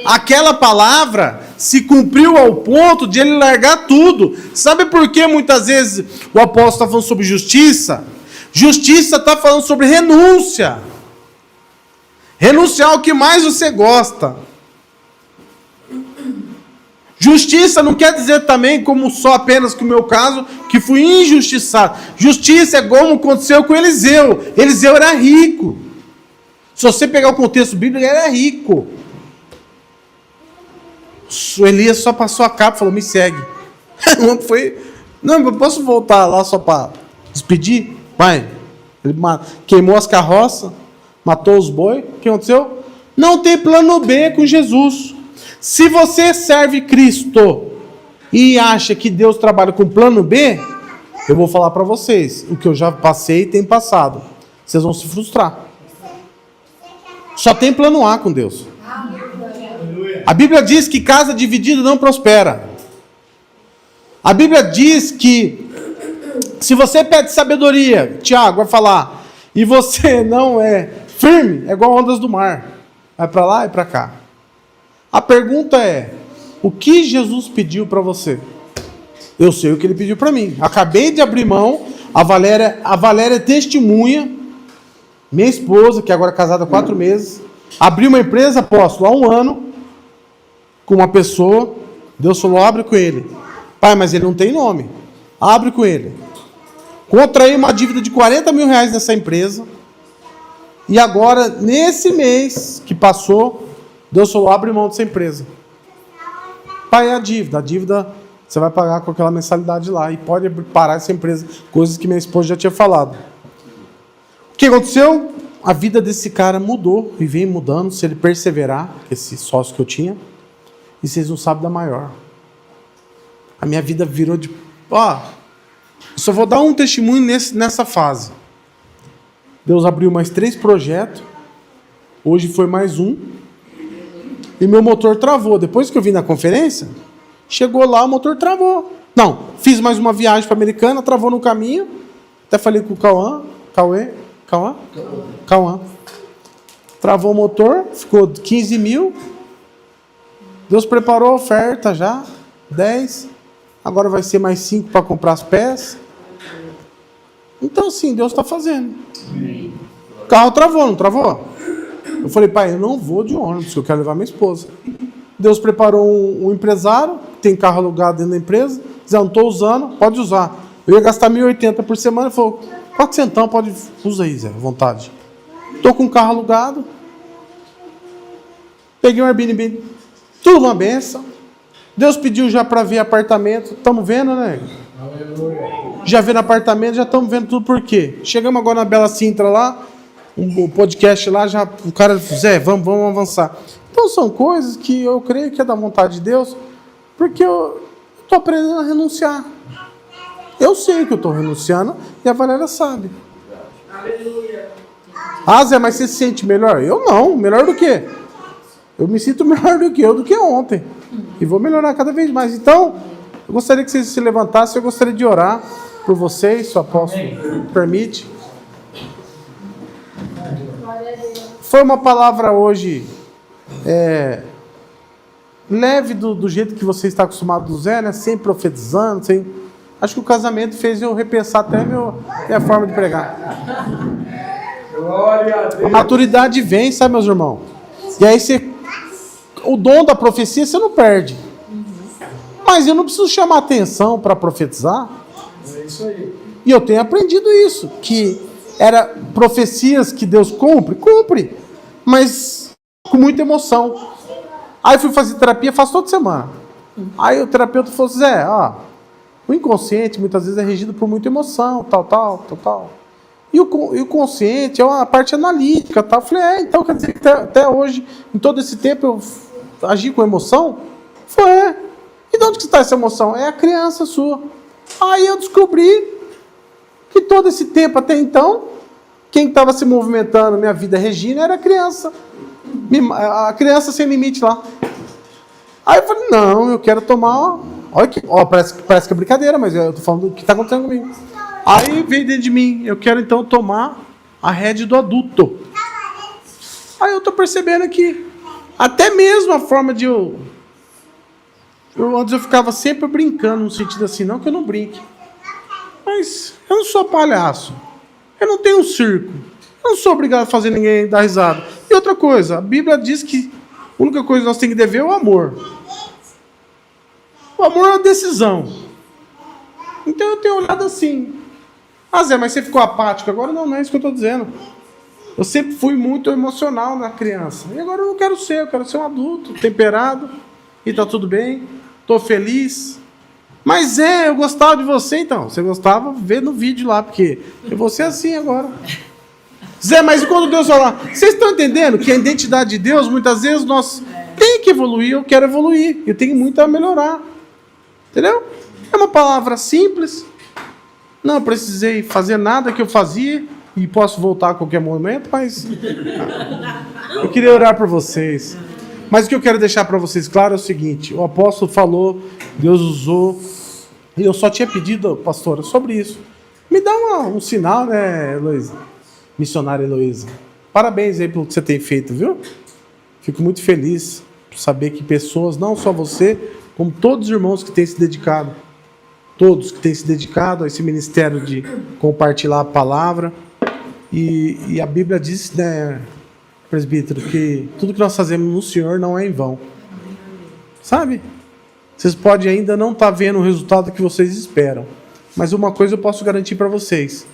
Aquela palavra se cumpriu ao ponto de ele largar tudo. Sabe por que muitas vezes o apóstolo está falando sobre justiça? Justiça está falando sobre renúncia. Renunciar ao que mais você gosta. Justiça não quer dizer também, como só apenas que o meu caso, que fui injustiçado. Justiça é como aconteceu com Eliseu. Eliseu era rico. Se você pegar o contexto bíblico, ele era rico. O Elias só passou a capa e falou: me segue. Não, eu posso voltar lá só para despedir? Vai. Ele queimou as carroças, matou os bois. O que aconteceu? Não tem plano B com Jesus. Se você serve Cristo e acha que Deus trabalha com plano B, eu vou falar para vocês, o que eu já passei e tem passado. Vocês vão se frustrar. Só tem plano A com Deus. A Bíblia diz que casa dividida não prospera. A Bíblia diz que se você pede sabedoria, Tiago vai falar, e você não é firme, é igual ondas do mar. Vai para lá e para cá. A pergunta é: o que Jesus pediu para você? Eu sei o que ele pediu para mim. Acabei de abrir mão. A Valéria é testemunha. Minha esposa, que agora é casada há 4 meses, abriu uma empresa, apóstolo, há 1 ano, com uma pessoa. Deus falou: abre com ele. Pai, mas ele não tem nome. Abre com ele. Contraí uma dívida de 40 mil reais nessa empresa. E agora, nesse mês que passou, Deus falou: abre mão dessa empresa. Pai, é a dívida. A dívida você vai pagar com aquela mensalidade lá. E pode parar essa empresa. Coisas que minha esposa já tinha falado. O que aconteceu? A vida desse cara mudou. E vem mudando. Se ele perseverar, esse sócio que eu tinha. E vocês não sabem da maior. A minha vida virou de... eu só vou dar um testemunho nessa fase. Deus abriu mais 3 projetos. Hoje foi mais um. E meu motor travou. Depois que eu vim na conferência, chegou lá, o motor travou. Não, fiz mais uma viagem para Americana, travou no caminho. Até falei com o Cauã. Travou o motor, ficou 15 mil. Deus preparou a oferta já, 10. Agora vai ser mais 5 para comprar as peças. Então, sim, Deus está fazendo. O carro travou, não travou? Eu falei: pai, eu não vou de ônibus, eu quero levar minha esposa. Deus preparou um empresário, que tem carro alugado dentro da empresa. Diz: não estou usando, pode usar. Eu ia gastar 1.080 por semana. Ele falou: 400, pode, usa aí, Zé, à vontade. Estou com um carro alugado. Peguei um Airbnb. Tudo uma benção. Deus pediu já para ver apartamento. Estamos vendo, né? Já vendo apartamento, já estamos vendo tudo. Por quê? Chegamos agora na Bela Sintra lá, um podcast lá, já o cara, Zé, vamos avançar. Então são coisas que eu creio que é da vontade de Deus. Porque eu estou aprendendo a renunciar. Eu sei que eu estou renunciando e a Valéria sabe. Ah, Zé, mas você se sente melhor? Eu não. Melhor do quê? Eu me sinto melhor do que ontem. E vou melhorar cada vez mais. Então, eu gostaria que vocês se levantassem. Eu gostaria de orar por vocês, se o apóstolo permite. Foi uma palavra hoje leve do jeito que você está acostumado do Zé, né? Sem profetizando, sem... Acho que o casamento fez eu repensar até minha forma de pregar. Glória a Deus. A maturidade vem, sabe, meus irmãos? E aí o dom da profecia você não perde. Mas eu não preciso chamar atenção para profetizar. É isso aí. E eu tenho aprendido isso, que era profecias que Deus cumpre, mas com muita emoção. Aí fui fazer terapia, faço toda semana. Aí o terapeuta falou, Zé, o inconsciente muitas vezes é regido por muita emoção, tal. E o consciente é uma parte analítica, tal. Eu falei, então quer dizer que até hoje, em todo esse tempo, eu agi com emoção? Foi. E de onde que está essa emoção? É a criança sua. Aí eu descobri que todo esse tempo até então, quem estava se movimentando minha vida regindo era a criança. A criança sem limite lá. Aí eu falei, não, eu quero tomar... Olha parece que é brincadeira, mas eu estou falando do que está acontecendo comigo. Aí veio dentro de mim, eu quero então tomar a rédea do adulto. Aí eu estou percebendo que até mesmo a forma de antes eu ficava sempre brincando, no sentido assim, não que eu não brinque. Mas eu não sou palhaço. Eu não tenho um circo. Eu não sou obrigado a fazer ninguém dar risada. E outra coisa, a Bíblia diz que a única coisa que nós temos que dever é o amor. O amor é uma decisão. Então eu tenho olhado assim. Ah, Zé, mas você ficou apático agora? Não é isso que eu estou dizendo. Eu sempre fui muito emocional na criança. E agora eu não quero ser, eu quero ser um adulto, temperado. E tá tudo bem. Estou feliz. Mas Zé, eu gostava de você então. Você gostava, vê no vídeo lá, porque eu vou ser assim agora. Zé, mas quando Deus falar, vocês estão entendendo que a identidade de Deus, muitas vezes nós tem que evoluir, eu quero evoluir, eu tenho muito a melhorar. Entendeu? É uma palavra simples. Não precisei fazer nada que eu fazia e posso voltar a qualquer momento, mas eu queria orar por vocês. Mas o que eu quero deixar para vocês claro é o seguinte, o apóstolo falou, Deus usou, e eu só tinha pedido, pastora, sobre isso. Me dá um sinal, né, Heloísa? Missionária Heloísa. Parabéns aí pelo que você tem feito, viu? Fico muito feliz por saber que pessoas, não só você, como todos os irmãos que têm se dedicado, todos que têm se dedicado a esse ministério de compartilhar a palavra. E a Bíblia diz, né, presbítero, que tudo que nós fazemos no Senhor não é em vão. Sabe? Vocês podem ainda não estar vendo o resultado que vocês esperam. Mas uma coisa eu posso garantir para vocês.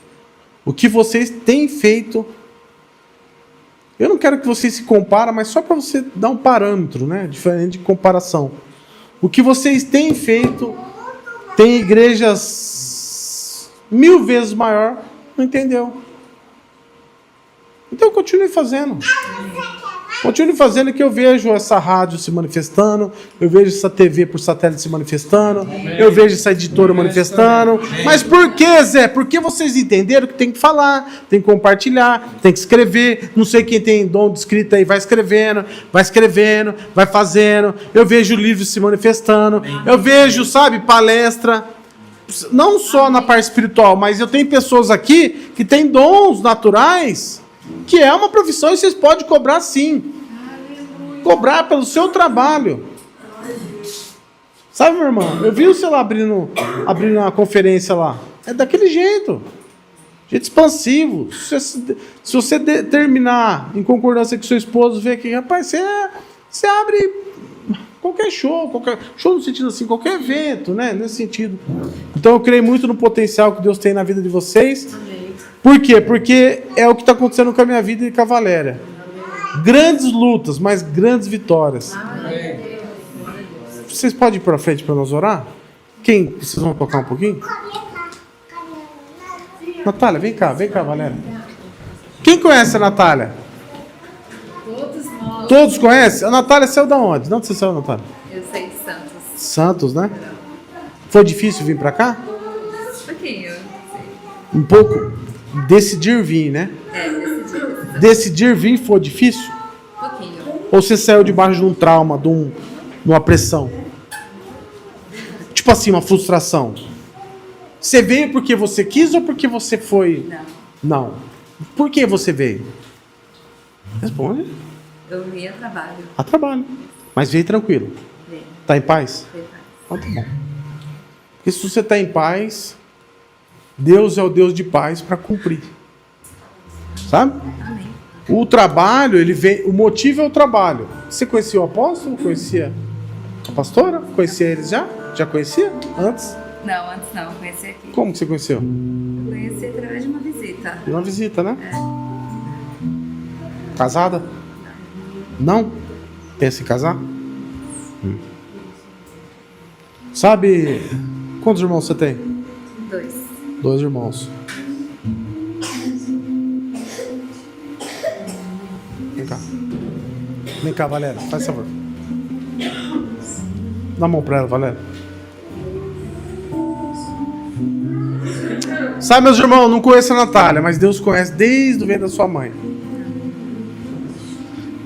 O que vocês têm feito... Eu não quero que vocês se comparem, mas só para você dar um parâmetro, né? Diferente de comparação. O que vocês têm feito... Tem igrejas 1000 vezes maior. Não entendeu? Então continue fazendo. Continue fazendo, que eu vejo essa rádio se manifestando, eu vejo essa TV por satélite se manifestando, eu vejo essa editora manifestando. Mas por que, Zé? Porque vocês entenderam que tem que falar, tem que compartilhar, tem que escrever. Não sei quem tem dom de escrita aí, vai escrevendo, vai fazendo. Eu vejo livros se manifestando, eu vejo, sabe, palestra. Não só na parte espiritual, mas eu tenho pessoas aqui que têm dons naturais, que é uma profissão e vocês podem cobrar sim. Cobrar pelo seu trabalho. Sabe, meu irmão? Eu vi você lá abrindo uma conferência lá. É daquele jeito. Jeito expansivo. Se você terminar em concordância com seu esposo, ver que, rapaz, você abre qualquer show no sentido assim, qualquer evento, né? Nesse sentido. Então eu creio muito no potencial que Deus tem na vida de vocês. Por quê? Porque é o que está acontecendo com a minha vida e com a Valéria. Grandes lutas, mas grandes vitórias. Vocês podem ir para frente para nós orar? Quem? Vocês vão tocar um pouquinho? Natália, vem cá, Valéria. Quem conhece a Natália? Todos nós. Todos conhecem? A Natália saiu da onde? De onde você saiu, Natália? Eu sei de Santos. Santos, né? Foi difícil vir pra cá? Pouquinho. Um pouco. Decidir vir, né? Decidi. Decidir vir foi difícil? Pouquinho. Ou você saiu debaixo de um trauma, de uma pressão? Tipo assim, uma frustração. Você veio porque você quis ou porque você foi? Não. Por que você veio? Responde. Eu vim a trabalho. A trabalho. Mas veio tranquilo. Vim. Tá em paz? Foi Então tá bom. Porque se você tá em paz, Deus é o Deus de paz para cumprir. Sabe? Amém. O trabalho, ele vem. O motivo é o trabalho. Você conhecia o apóstolo? Conhecia a pastora? Conhecia eles já? Já conhecia? Antes? Não, antes não. Conheci aqui. Como que você conheceu? Eu conheci através de uma visita. Uma visita, né? Casada? Não? Pensa em casar? Sabe quantos irmãos você tem? 2. 2 irmãos. Vem cá. Vem cá, Valéria. Faz favor. Dá a mão pra ela, Valéria. Sabe, meus irmãos, não conheço a Natália, mas Deus conhece desde o ventre da sua mãe.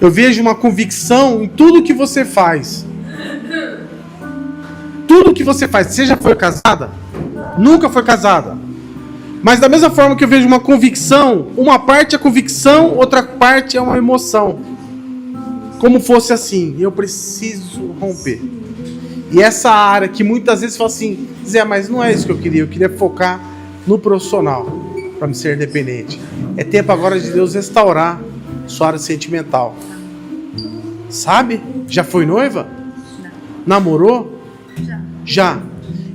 Eu vejo uma convicção em tudo que você faz. Tudo que você faz. Você já foi casada? Nunca foi casada. Mas da mesma forma que eu vejo uma convicção, uma parte é convicção, outra parte é uma emoção. Como fosse assim, eu preciso romper. E essa área que muitas vezes fala assim, Zé, mas não é isso que eu queria focar no profissional, para me ser independente. É tempo agora de Deus restaurar sua área sentimental. Sabe? Já foi noiva? Não. Namorou? Já. Já.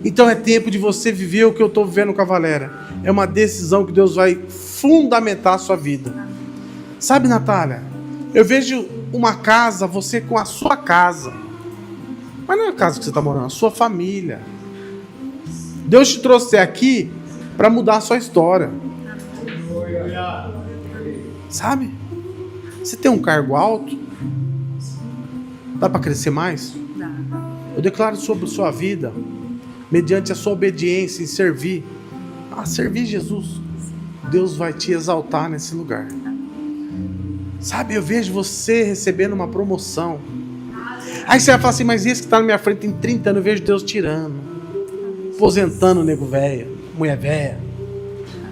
Então é tempo de você viver o que eu estou vivendo com a Valéria. É uma decisão que Deus vai fundamentar a sua vida. Sabe, Natália? Eu vejo uma casa, você com a sua casa. Mas não é a casa que você está morando, é a sua família. Deus te trouxe aqui para mudar a sua história. Sabe? Você tem um cargo alto? Dá para crescer mais? Dá. Eu declaro sobre sua vida, mediante a sua obediência em servir, servir Jesus, Deus vai te exaltar nesse lugar. Sabe, eu vejo você recebendo uma promoção. Aí você vai falar assim, mas esse que está na minha frente tem 30 anos, eu vejo Deus tirando, aposentando o nego velho, mulher velha,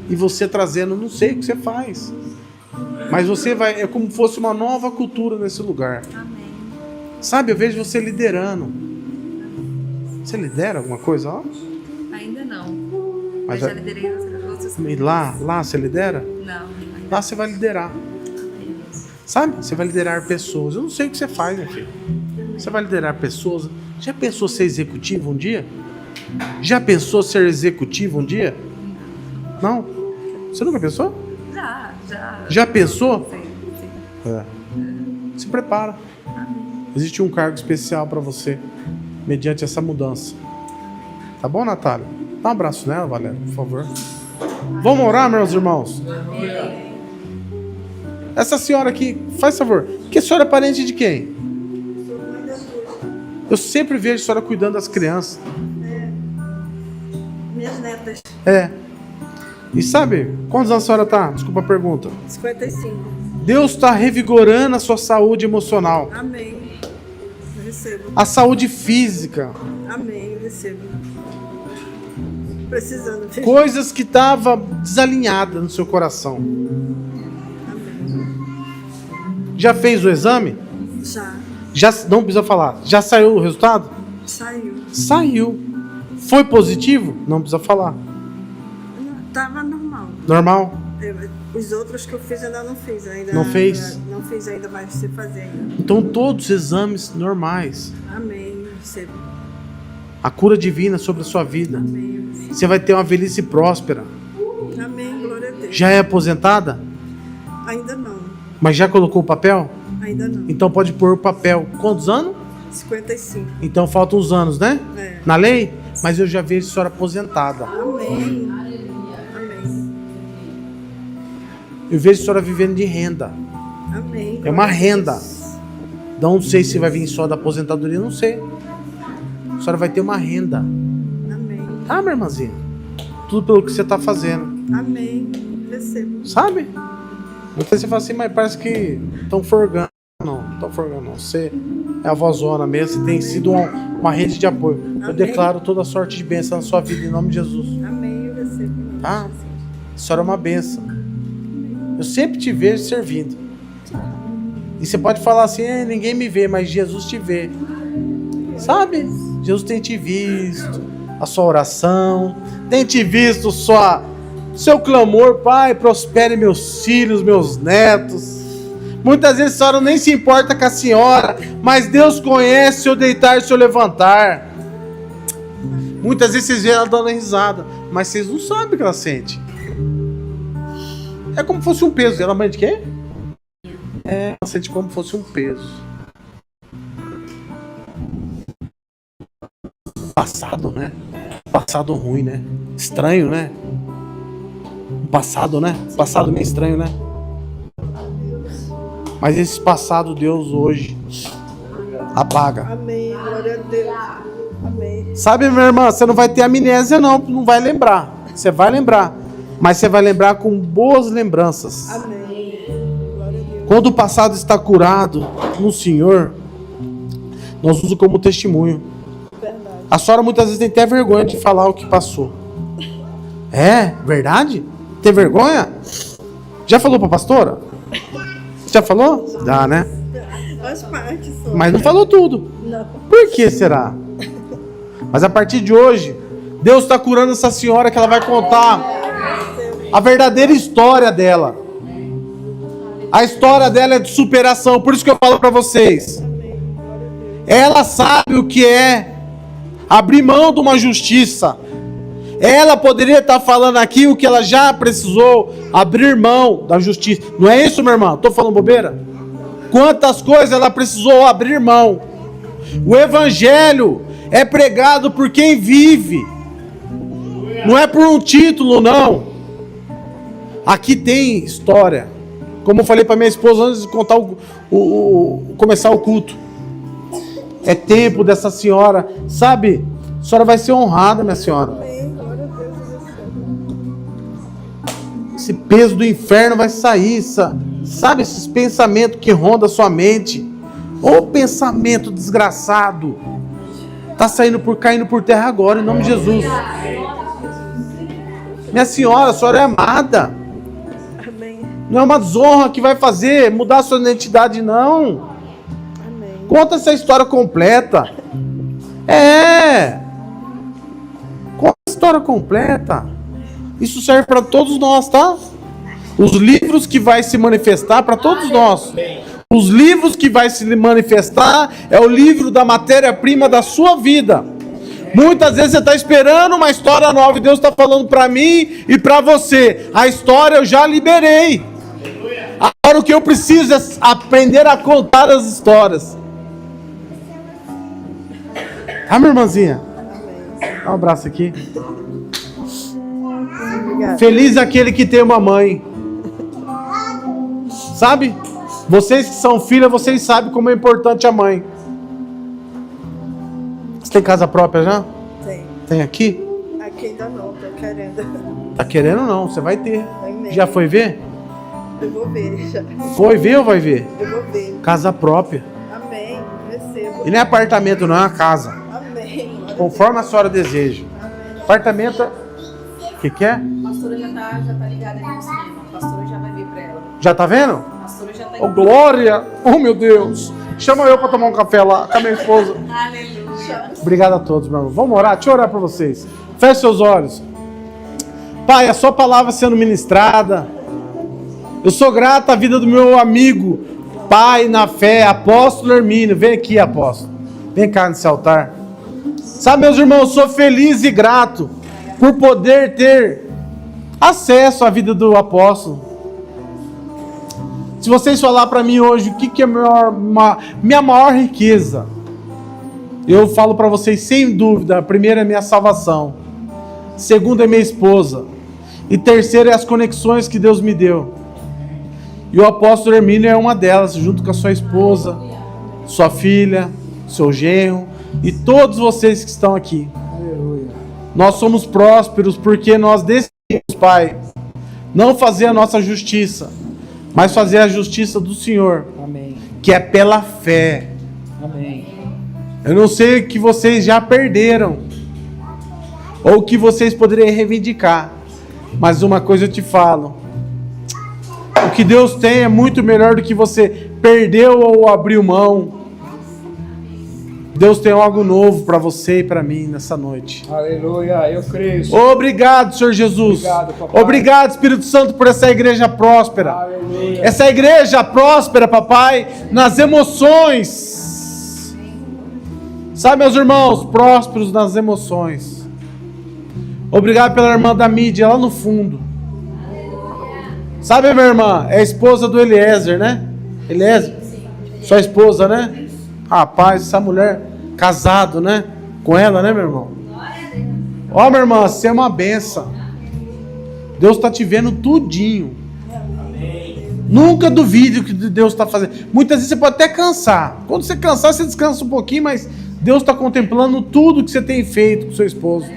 e você trazendo, não sei o que você faz, mas você vai, é como se fosse uma nova cultura nesse lugar. Amém. Sabe, eu vejo você liderando. Você lidera alguma coisa? Ó? Ainda não. Mas Mas já liderei outras E lá você lidera? Não. Lá você vai liderar. Sabe? Você vai liderar pessoas. Eu não sei o que você faz, meu filho. Você vai liderar pessoas. Já pensou ser executivo um dia? Já pensou ser executivo um dia? Não? Você nunca pensou? Já. Já pensou? Sim. É. Se prepara. Existe um cargo especial para você, mediante essa mudança. Tá bom, Natália? Dá um abraço nela, Valéria, por favor. Vamos orar, meus irmãos? Essa senhora aqui, faz favor, que a senhora é parente de quem? Eu sempre vejo a senhora cuidando das crianças. Minhas netas. É. E sabe, quantos anos a senhora tá? Desculpa a pergunta. 55. Deus está revigorando a sua saúde emocional. Amém. Eu recebo. A saúde física. Amém. Eu recebo. Precisando. Coisas que estavam desalinhadas no seu coração. Já fez o exame? Já não precisa falar. Já saiu o resultado? Saiu. Saiu. Foi positivo? Não precisa falar. Tava normal. Normal? Os outros que eu fiz ainda não fiz. Não fez? Não fiz ainda, vai ser fazer ainda. Então todos os exames normais. Amém. Eu recebo. A cura divina sobre a sua vida. Amém. Eu recebo. Você vai ter uma velhice próspera. Amém. Glória a Deus. Já é aposentada? Ainda não. Mas já colocou o papel? Ainda não. Então pode pôr o papel. Quantos anos? 55. Então faltam uns anos, né? É. Na lei? Mas eu já vejo a senhora aposentada. Amém. Amém. Eu vejo a senhora vivendo de renda. Amém. É uma Glória a renda. Deus. Não sei se vai vir só da aposentadoria, não sei. A senhora vai ter uma renda. Amém. Tá, minha irmãzinha? Tudo pelo que você está fazendo. Amém. Recebo. Sabe? Muitas vezes você fala assim, mas parece que estão forgando. Não estão forgando, não. Você é a vozona mesmo. Você tem sido uma rede de apoio. Eu Amém. declaro toda sorte de bênção na sua vida, em nome de Jesus. Amém. Eu recebo. Tá? A senhora é uma bênção. Eu sempre te vejo servindo. E você pode falar assim, ninguém me vê, mas Jesus te vê. Sabe? Jesus tem te visto, a sua oração, tem te visto seu clamor, Pai, prospere meus filhos, meus netos. Muitas vezes a senhora nem se importa com a senhora, mas Deus conhece seu deitar e seu levantar. Muitas vezes vocês veem ela dando risada, mas vocês não sabem o que ela sente. É como se fosse um peso. Ela mãe de quê? Ela sente como se fosse um peso. Passado, né? Passado ruim, né? Estranho, né? Passado, né? Passado meio estranho, né? Mas esse passado Deus hoje apaga. Amém. Glória a Deus. Amém. Sabe, minha irmã, você não vai ter amnésia não vai lembrar. Você vai lembrar, mas você vai lembrar com boas lembranças. Amém. Glória a Deus. Quando o passado está curado no Senhor, nós usamos como testemunho. Verdade. A senhora muitas vezes tem até vergonha de falar o que passou. É? Verdade? Tem vergonha? Já falou pra pastora? Já falou? Já, né? Faz parte só. Mas não falou tudo. Não. Por que será? Mas a partir de hoje, Deus está curando essa senhora, que ela vai contar a verdadeira história dela. A história dela é de superação. Por isso que eu falo para vocês. Ela sabe o que é abrir mão de uma justiça. Ela poderia estar falando aqui o que ela já precisou abrir mão da justiça. Não é isso, meu irmão? Estou falando bobeira? Quantas coisas ela precisou abrir mão. O evangelho é pregado por quem vive. Não é por um título, não. Aqui tem história. Como eu falei para minha esposa antes de contar começar o culto. É tempo dessa senhora. Sabe? A senhora vai ser honrada, minha senhora. Amém. Glória a Deus. Eu recebo. Esse peso do inferno vai sair. Sabe? Esses pensamentos que rondam a sua mente. Ô pensamento desgraçado. Tá caindo por terra agora, em nome de Jesus. Minha senhora, a senhora é amada. Amém. Não é uma desonra que vai fazer mudar a sua identidade, não. Amém. Conta essa história completa. Conta a história completa. Isso serve para todos nós, tá? Os livros que vai se manifestar para todos nós. Os livros que vai se manifestar é o livro da matéria-prima da sua vida. Muitas vezes você está esperando uma história nova e Deus está falando para mim e para você. A história eu já liberei. Agora o que eu preciso é aprender a contar as histórias. Ah, minha irmãzinha. Dá um abraço aqui. Obrigada. Feliz é aquele que tem uma mãe. Sabe? Vocês que são filhas, vocês sabem como é importante a mãe. Você tem casa própria já? Tem. Tem aqui? Aqui ainda não, tô querendo. Tá querendo não, você vai ter. Amém. Já foi ver? Eu vou ver. Já. Foi ver ou vai ver? Eu vou ver. Casa própria. Amém. Recebo. E não é apartamento, não é uma casa. Amém. Glória a Conforme a senhora deseja. Apartamento. O que é? A pastora já tá ligada ali no cinema. A pastora já vai vir pra ela. Já tá vendo? A pastora já tá Oh, glória! Oh, meu Deus! Chama eu pra tomar um café lá com a minha esposa. Aleluia. Obrigado a todos, meu irmão. Vamos orar? Deixa eu orar por vocês. Feche seus olhos. Pai, a sua palavra sendo ministrada. Eu sou grato à vida do meu amigo, pai na fé, apóstolo Hermínio. Vem aqui, apóstolo. Vem cá nesse altar. Sabe, meus irmãos, eu sou feliz e grato por poder ter acesso à vida do apóstolo. Se vocês falar para mim hoje o que é minha maior riqueza, eu falo para vocês sem dúvida: a primeira é minha salvação, segunda é minha esposa, e terceira é as conexões que Deus me deu. E o apóstolo Hermínio é uma delas, junto com a sua esposa, sua filha, seu genro, e todos vocês que estão aqui. Aleluia. Nós somos prósperos porque nós decidimos, Pai, não fazer a nossa justiça, mas fazer a justiça do Senhor, Amém. que é pela fé. Amém. Eu não sei o que vocês já perderam, ou o que vocês poderiam reivindicar, mas uma coisa eu te falo: o que Deus tem é muito melhor do que você perdeu ou abriu mão. Deus tem algo novo para você e para mim nessa noite. Aleluia. Eu creio. Senhor. Obrigado, Senhor Jesus. Obrigado, papai. Obrigado, Espírito Santo, por essa igreja próspera. Aleluia. Essa igreja próspera, papai, nas emoções. Sabe, meus irmãos, prósperos nas emoções. Obrigado pela irmã da mídia lá no fundo. Sabe, minha irmã, é a esposa do Eliezer, né? Eliezer? Sua esposa, né? Rapaz, essa mulher, casado, né? Com ela, né, meu irmão? Ó, minha irmã, você é uma benção. Deus está te vendo tudinho. Nunca duvide o que Deus está fazendo. Muitas vezes você pode até cansar. Quando você cansar, você descansa um pouquinho, mas Deus está contemplando tudo que você tem feito com seu esposo.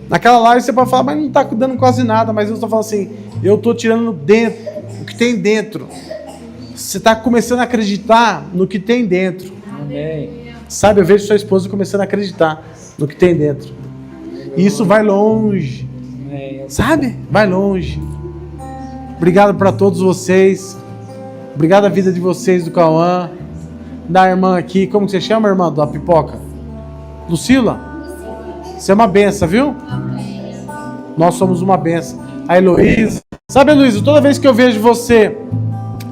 Naquela live você pode falar, mas não está dando quase nada. Mas Deus está falando assim, eu estou tirando dentro, o que tem dentro. Você está começando a acreditar no que tem dentro. Amém. Sabe, eu vejo sua esposa começando a acreditar no que tem dentro. E isso vai longe. Amém. Sabe? Vai longe. Obrigado para todos vocês. Obrigado a vida de vocês, do Cauã. Da irmã aqui. Como que você chama, irmã? Da pipoca? Lucila? Você é uma benção, viu? Nós somos uma benção. A Heloísa. Sabe, Heloísa, toda vez que eu vejo você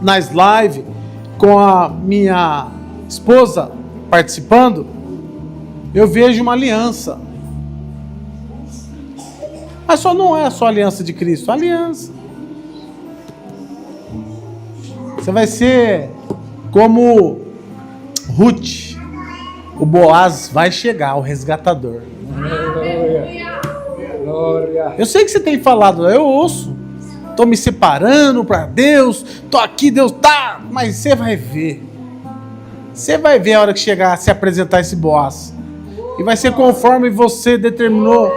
nas lives com a minha esposa participando, eu vejo uma aliança. Mas só não é só a aliança de Cristo, a aliança. Você vai ser como Ruth. O Boaz vai chegar, o resgatador. Aleluia. Glória. Eu sei que você tem falado, eu ouço. Tô me separando para Deus, tô aqui, Deus tá, mas você vai ver. Você vai ver a hora que chegar, se apresentar esse Boaz. E vai ser conforme você determinou.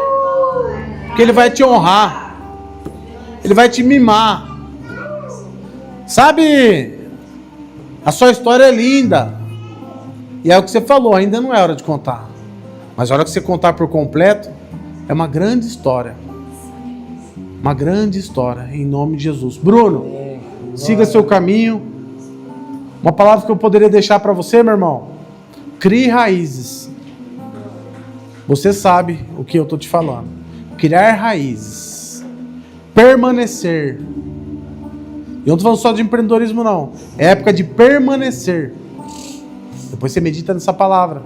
Que ele vai te honrar. Ele vai te mimar. Sabe? A sua história é linda. E é o que você falou, ainda não é hora de contar. Mas a hora que você contar por completo, é uma grande história. Uma grande história, em nome de Jesus. Bruno, siga seu caminho. Uma palavra que eu poderia deixar para você, meu irmão. Crie raízes. Você sabe o que eu estou te falando. Criar raízes. Permanecer. Eu não estou falando só de empreendedorismo, não. É época de permanecer. Depois você medita nessa palavra.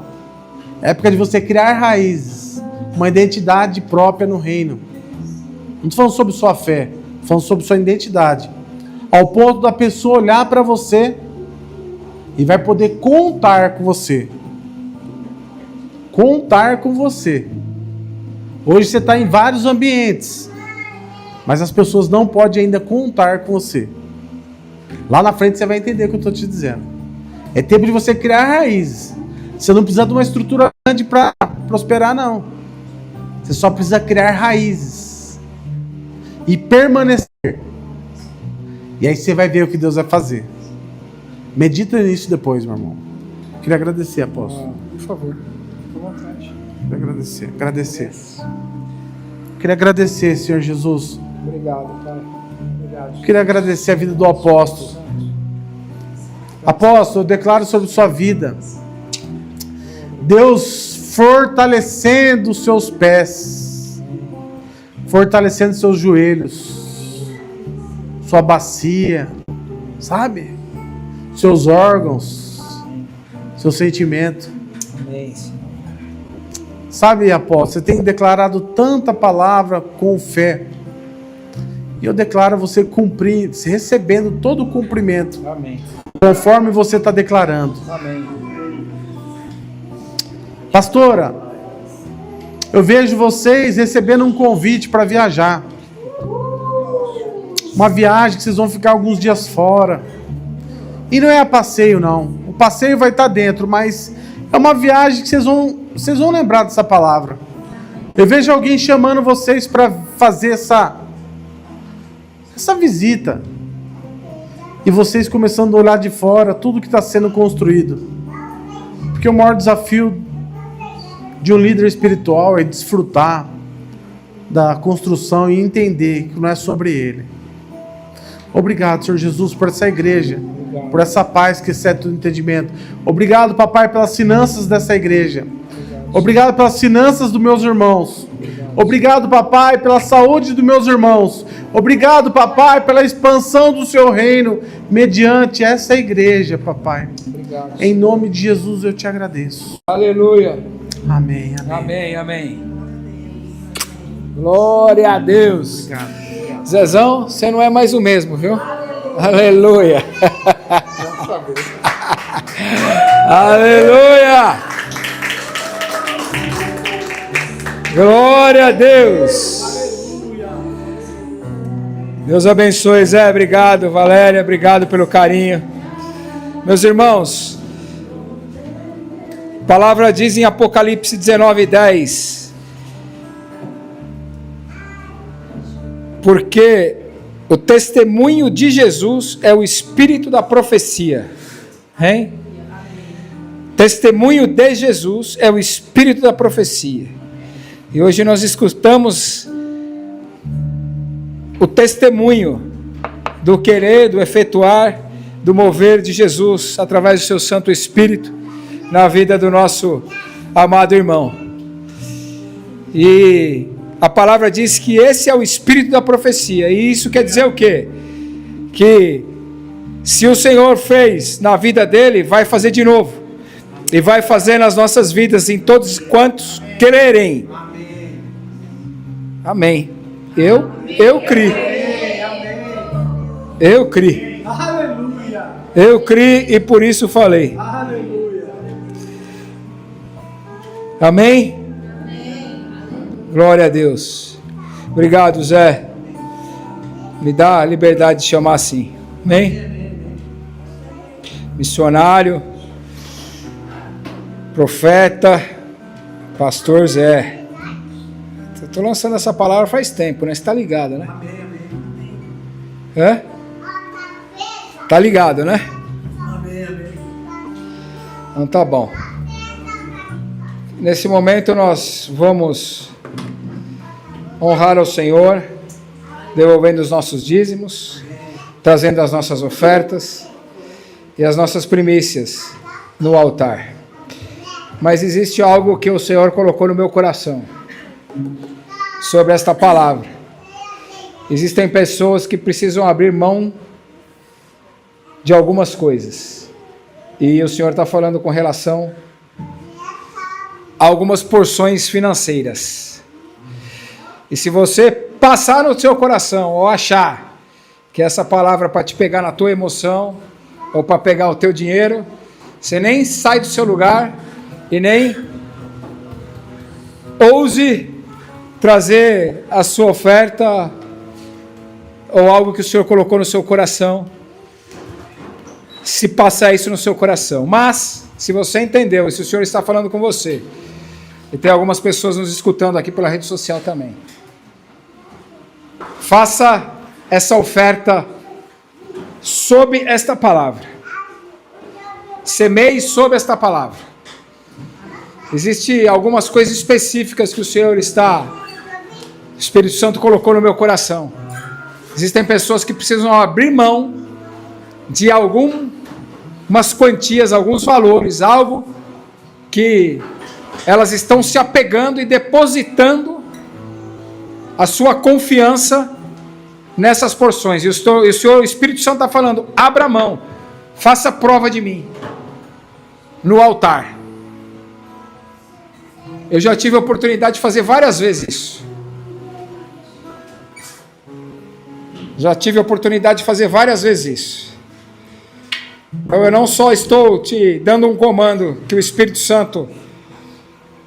É época de você criar raízes. Uma identidade própria no reino. Não estou falando sobre sua fé. Estou falando sobre sua identidade. Ao ponto da pessoa olhar para você e vai poder contar com você. Contar com você. Hoje você está em vários ambientes, mas as pessoas não podem ainda contar com você. Lá na frente você vai entender o que eu estou te dizendo. É tempo de você criar raízes. Você não precisa de uma estrutura grande para prosperar, não. Você só precisa criar raízes e permanecer. E aí você vai ver o que Deus vai fazer. Medita nisso depois, meu irmão. Queria agradecer, apóstolo. Por favor, fique à vontade. Queria agradecer. Queria agradecer, Senhor Jesus. Obrigado, Pai. Obrigado. Queria agradecer a vida do apóstolo. Apóstolo, eu declaro sobre sua vida. Deus fortalecendo os seus pés. Fortalecendo seus joelhos. Sua bacia. Sabe? Seus órgãos. Seu sentimento. Amém, Senhor. Sabe, apóstolo, você tem declarado tanta palavra com fé. E eu declaro você cumprindo, recebendo todo o cumprimento, Amém. conforme você está declarando. Amém. Pastora, eu vejo vocês recebendo um convite para viajar. Uma viagem que vocês vão ficar alguns dias fora. E não é a passeio, não. O passeio vai estar dentro, mas É uma viagem que vocês vão lembrar dessa palavra. Eu vejo alguém chamando vocês para fazer essa visita. E vocês começando a olhar de fora tudo que está sendo construído. Porque o maior desafio de um líder espiritual é desfrutar da construção e entender que não é sobre ele. Obrigado, Senhor Jesus, por essa igreja, por essa paz que excede todo entendimento. Obrigado, papai, pelas finanças dessa igreja. Obrigado pelas finanças dos meus irmãos. Obrigado, papai, pela saúde dos meus irmãos. Obrigado, papai, pela expansão do seu reino mediante essa igreja, papai. Obrigado. Em nome de Jesus eu te agradeço. Aleluia. Amém, amém. Amém, amém. Glória a Deus. Obrigado. Zezão, você não é mais o mesmo, viu? Aleluia. Aleluia. Glória a Deus. Deus abençoe, Zé. Obrigado, Valéria. Obrigado pelo carinho. Meus irmãos, a palavra diz em Apocalipse 19:10. Porque o testemunho de Jesus é o espírito da profecia. Hein? Testemunho de Jesus é o espírito da profecia. E hoje nós escutamos o testemunho do querer, do efetuar, do mover de Jesus através do seu Santo Espírito na vida do nosso amado irmão. E a palavra diz que esse é o espírito da profecia. E isso quer dizer o quê? Que se o Senhor fez na vida dele, vai fazer de novo. E vai fazer nas nossas vidas, em todos quantos crerem. Amém. Eu criei. Eu criei. Eu criei e por isso falei. Amém? Glória a Deus. Obrigado, Zé. Me dá a liberdade de chamar assim. Amém? Missionário, profeta, pastor Zé. Estou lançando essa palavra faz tempo, né? Você está ligado, né? É? Tá ligado, né? Então tá bom. Nesse momento nós vamos honrar ao Senhor, devolvendo os nossos dízimos, trazendo as nossas ofertas e as nossas primícias no altar. Mas existe algo que o Senhor colocou no meu coração sobre esta palavra. Existem pessoas que precisam abrir mão de algumas coisas. E o Senhor está falando com relação a algumas porções financeiras. E se você passar no seu coração ou achar que essa palavra é para te pegar na tua emoção ou para pegar o teu dinheiro, você nem sai do seu lugar e nem ouse trazer a sua oferta ou algo que o Senhor colocou no seu coração, se passar isso no seu coração. Mas, se você entendeu, e se o Senhor está falando com você, e tem algumas pessoas nos escutando aqui pela rede social também, faça essa oferta sob esta palavra. Semeie sob esta palavra. Existem algumas coisas específicas que o Espírito Santo colocou no meu coração. Existem pessoas que precisam abrir mão de algumas quantias, alguns valores, algo que elas estão se apegando e depositando a sua confiança nessas porções. E o Espírito Santo está falando: abra mão, faça prova de mim no altar. Eu já tive a oportunidade de fazer várias vezes isso. Então eu não só estou te dando um comando que o Espírito Santo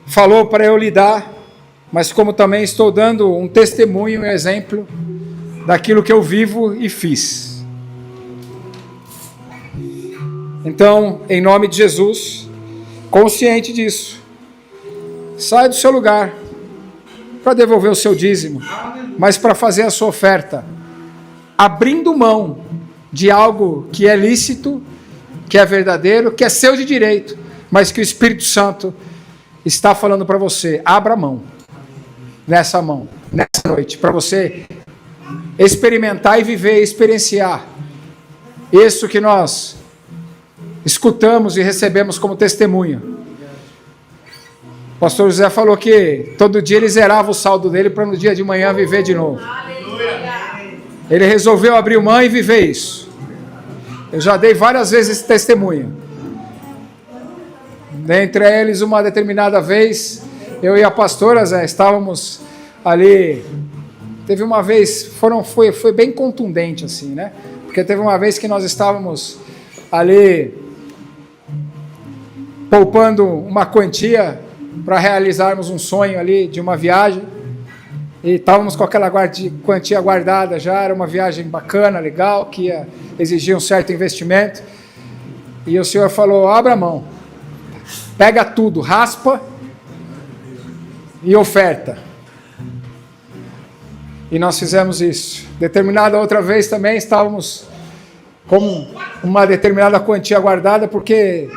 falou para eu lhe dar, mas como também estou dando um testemunho, um exemplo daquilo que eu vivo e fiz. Então, em nome de Jesus, consciente disso, sai do seu lugar para devolver o seu dízimo, mas para fazer a sua oferta, abrindo mão de algo que é lícito, que é verdadeiro, que é seu de direito, mas que o Espírito Santo está falando para você, abra mão, nessa noite, para você experimentar e viver, experienciar isso que nós escutamos e recebemos como testemunho. O pastor José falou que todo dia ele zerava o saldo dele para no dia de manhã viver de novo. Ele resolveu abrir mão e viver isso. Eu já dei várias vezes esse testemunho. Dentre eles, uma determinada vez, eu e a pastora Zé estávamos ali. Teve uma vez, foi bem contundente assim, né? Porque teve uma vez que nós estávamos ali poupando uma quantia para realizarmos um sonho ali de uma viagem, e estávamos com aquela quantia guardada já, era uma viagem bacana, legal, que ia exigir um certo investimento, e o Senhor falou, abra a mão, pega tudo, raspa e oferta. E nós fizemos isso. Determinada outra vez também estávamos com uma determinada quantia guardada, porque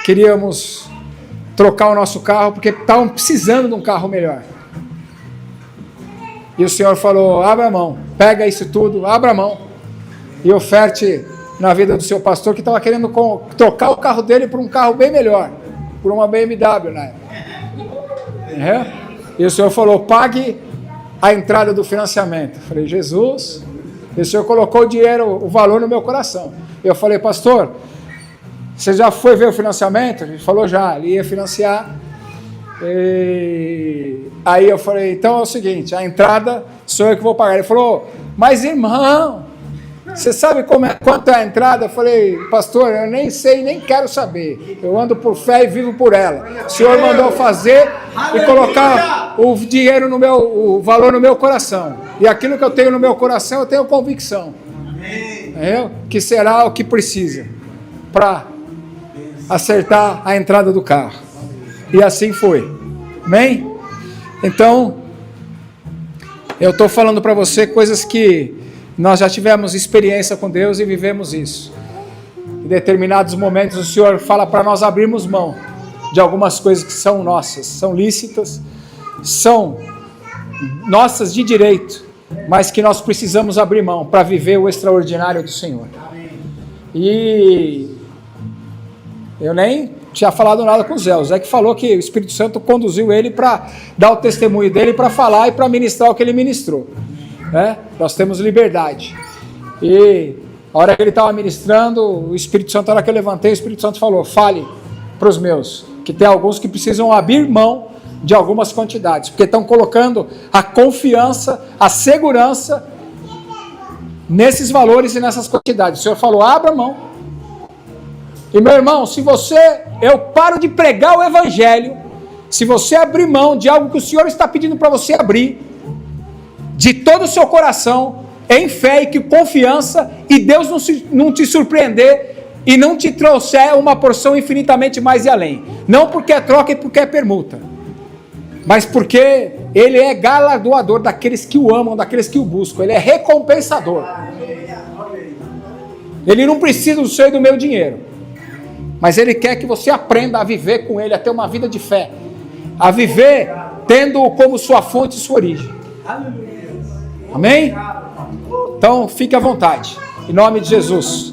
queríamos trocar o nosso carro, porque estavam precisando de um carro melhor. E o Senhor falou, abra a mão, pega isso tudo, abra a mão e oferte na vida do seu pastor, que estava querendo trocar o carro dele por um carro bem melhor, por uma BMW na época. E o Senhor falou, pague a entrada do financiamento. Eu falei, Jesus, e o Senhor colocou o dinheiro, o valor no meu coração. Eu falei, pastor, você já foi ver o financiamento? Ele falou, já, ele ia financiar. E aí eu falei, então é o seguinte, a entrada sou eu que vou pagar. Ele falou, mas irmão, você sabe quanto é a entrada? Eu falei, pastor, eu nem sei, nem quero saber. Eu ando por fé e vivo por ela. O Senhor mandou fazer e colocar o dinheiro o valor no meu coração. E aquilo que eu tenho no meu coração, eu tenho convicção. Que será o que precisa para acertar a entrada do carro. E assim foi. Amém? Então, eu estou falando para você coisas que nós já tivemos experiência com Deus e vivemos isso. Em determinados momentos o Senhor fala para nós abrirmos mão de algumas coisas que são nossas, são lícitas, são nossas de direito, mas que nós precisamos abrir mão para viver o extraordinário do Senhor. E eu nem tinha falado nada com o Zé. O Zé que falou que o Espírito Santo conduziu ele para dar o testemunho dele, para falar e para ministrar o que ele ministrou. Nós temos liberdade. E a hora que ele estava ministrando, o Espírito Santo, a hora que eu levantei, o Espírito Santo falou, fale para os meus, que tem alguns que precisam abrir mão de algumas quantidades, porque estão colocando a confiança, a segurança nesses valores e nessas quantidades. O Senhor falou, abra mão. E meu irmão, eu paro de pregar o Evangelho, se você abrir mão de algo que o Senhor está pedindo para você abrir, de todo o seu coração, em fé e com confiança, e Deus não te surpreender e não te trouxer uma porção infinitamente mais e além. Não porque é troca e porque é permuta, mas porque Ele é galardoador daqueles que o amam, daqueles que o buscam. Ele é recompensador. Ele não precisa do seu e do meu dinheiro, mas Ele quer que você aprenda a viver com Ele, a ter uma vida de fé, a viver tendo-o como sua fonte e sua origem. Amém? Então fique à vontade, em nome de Jesus.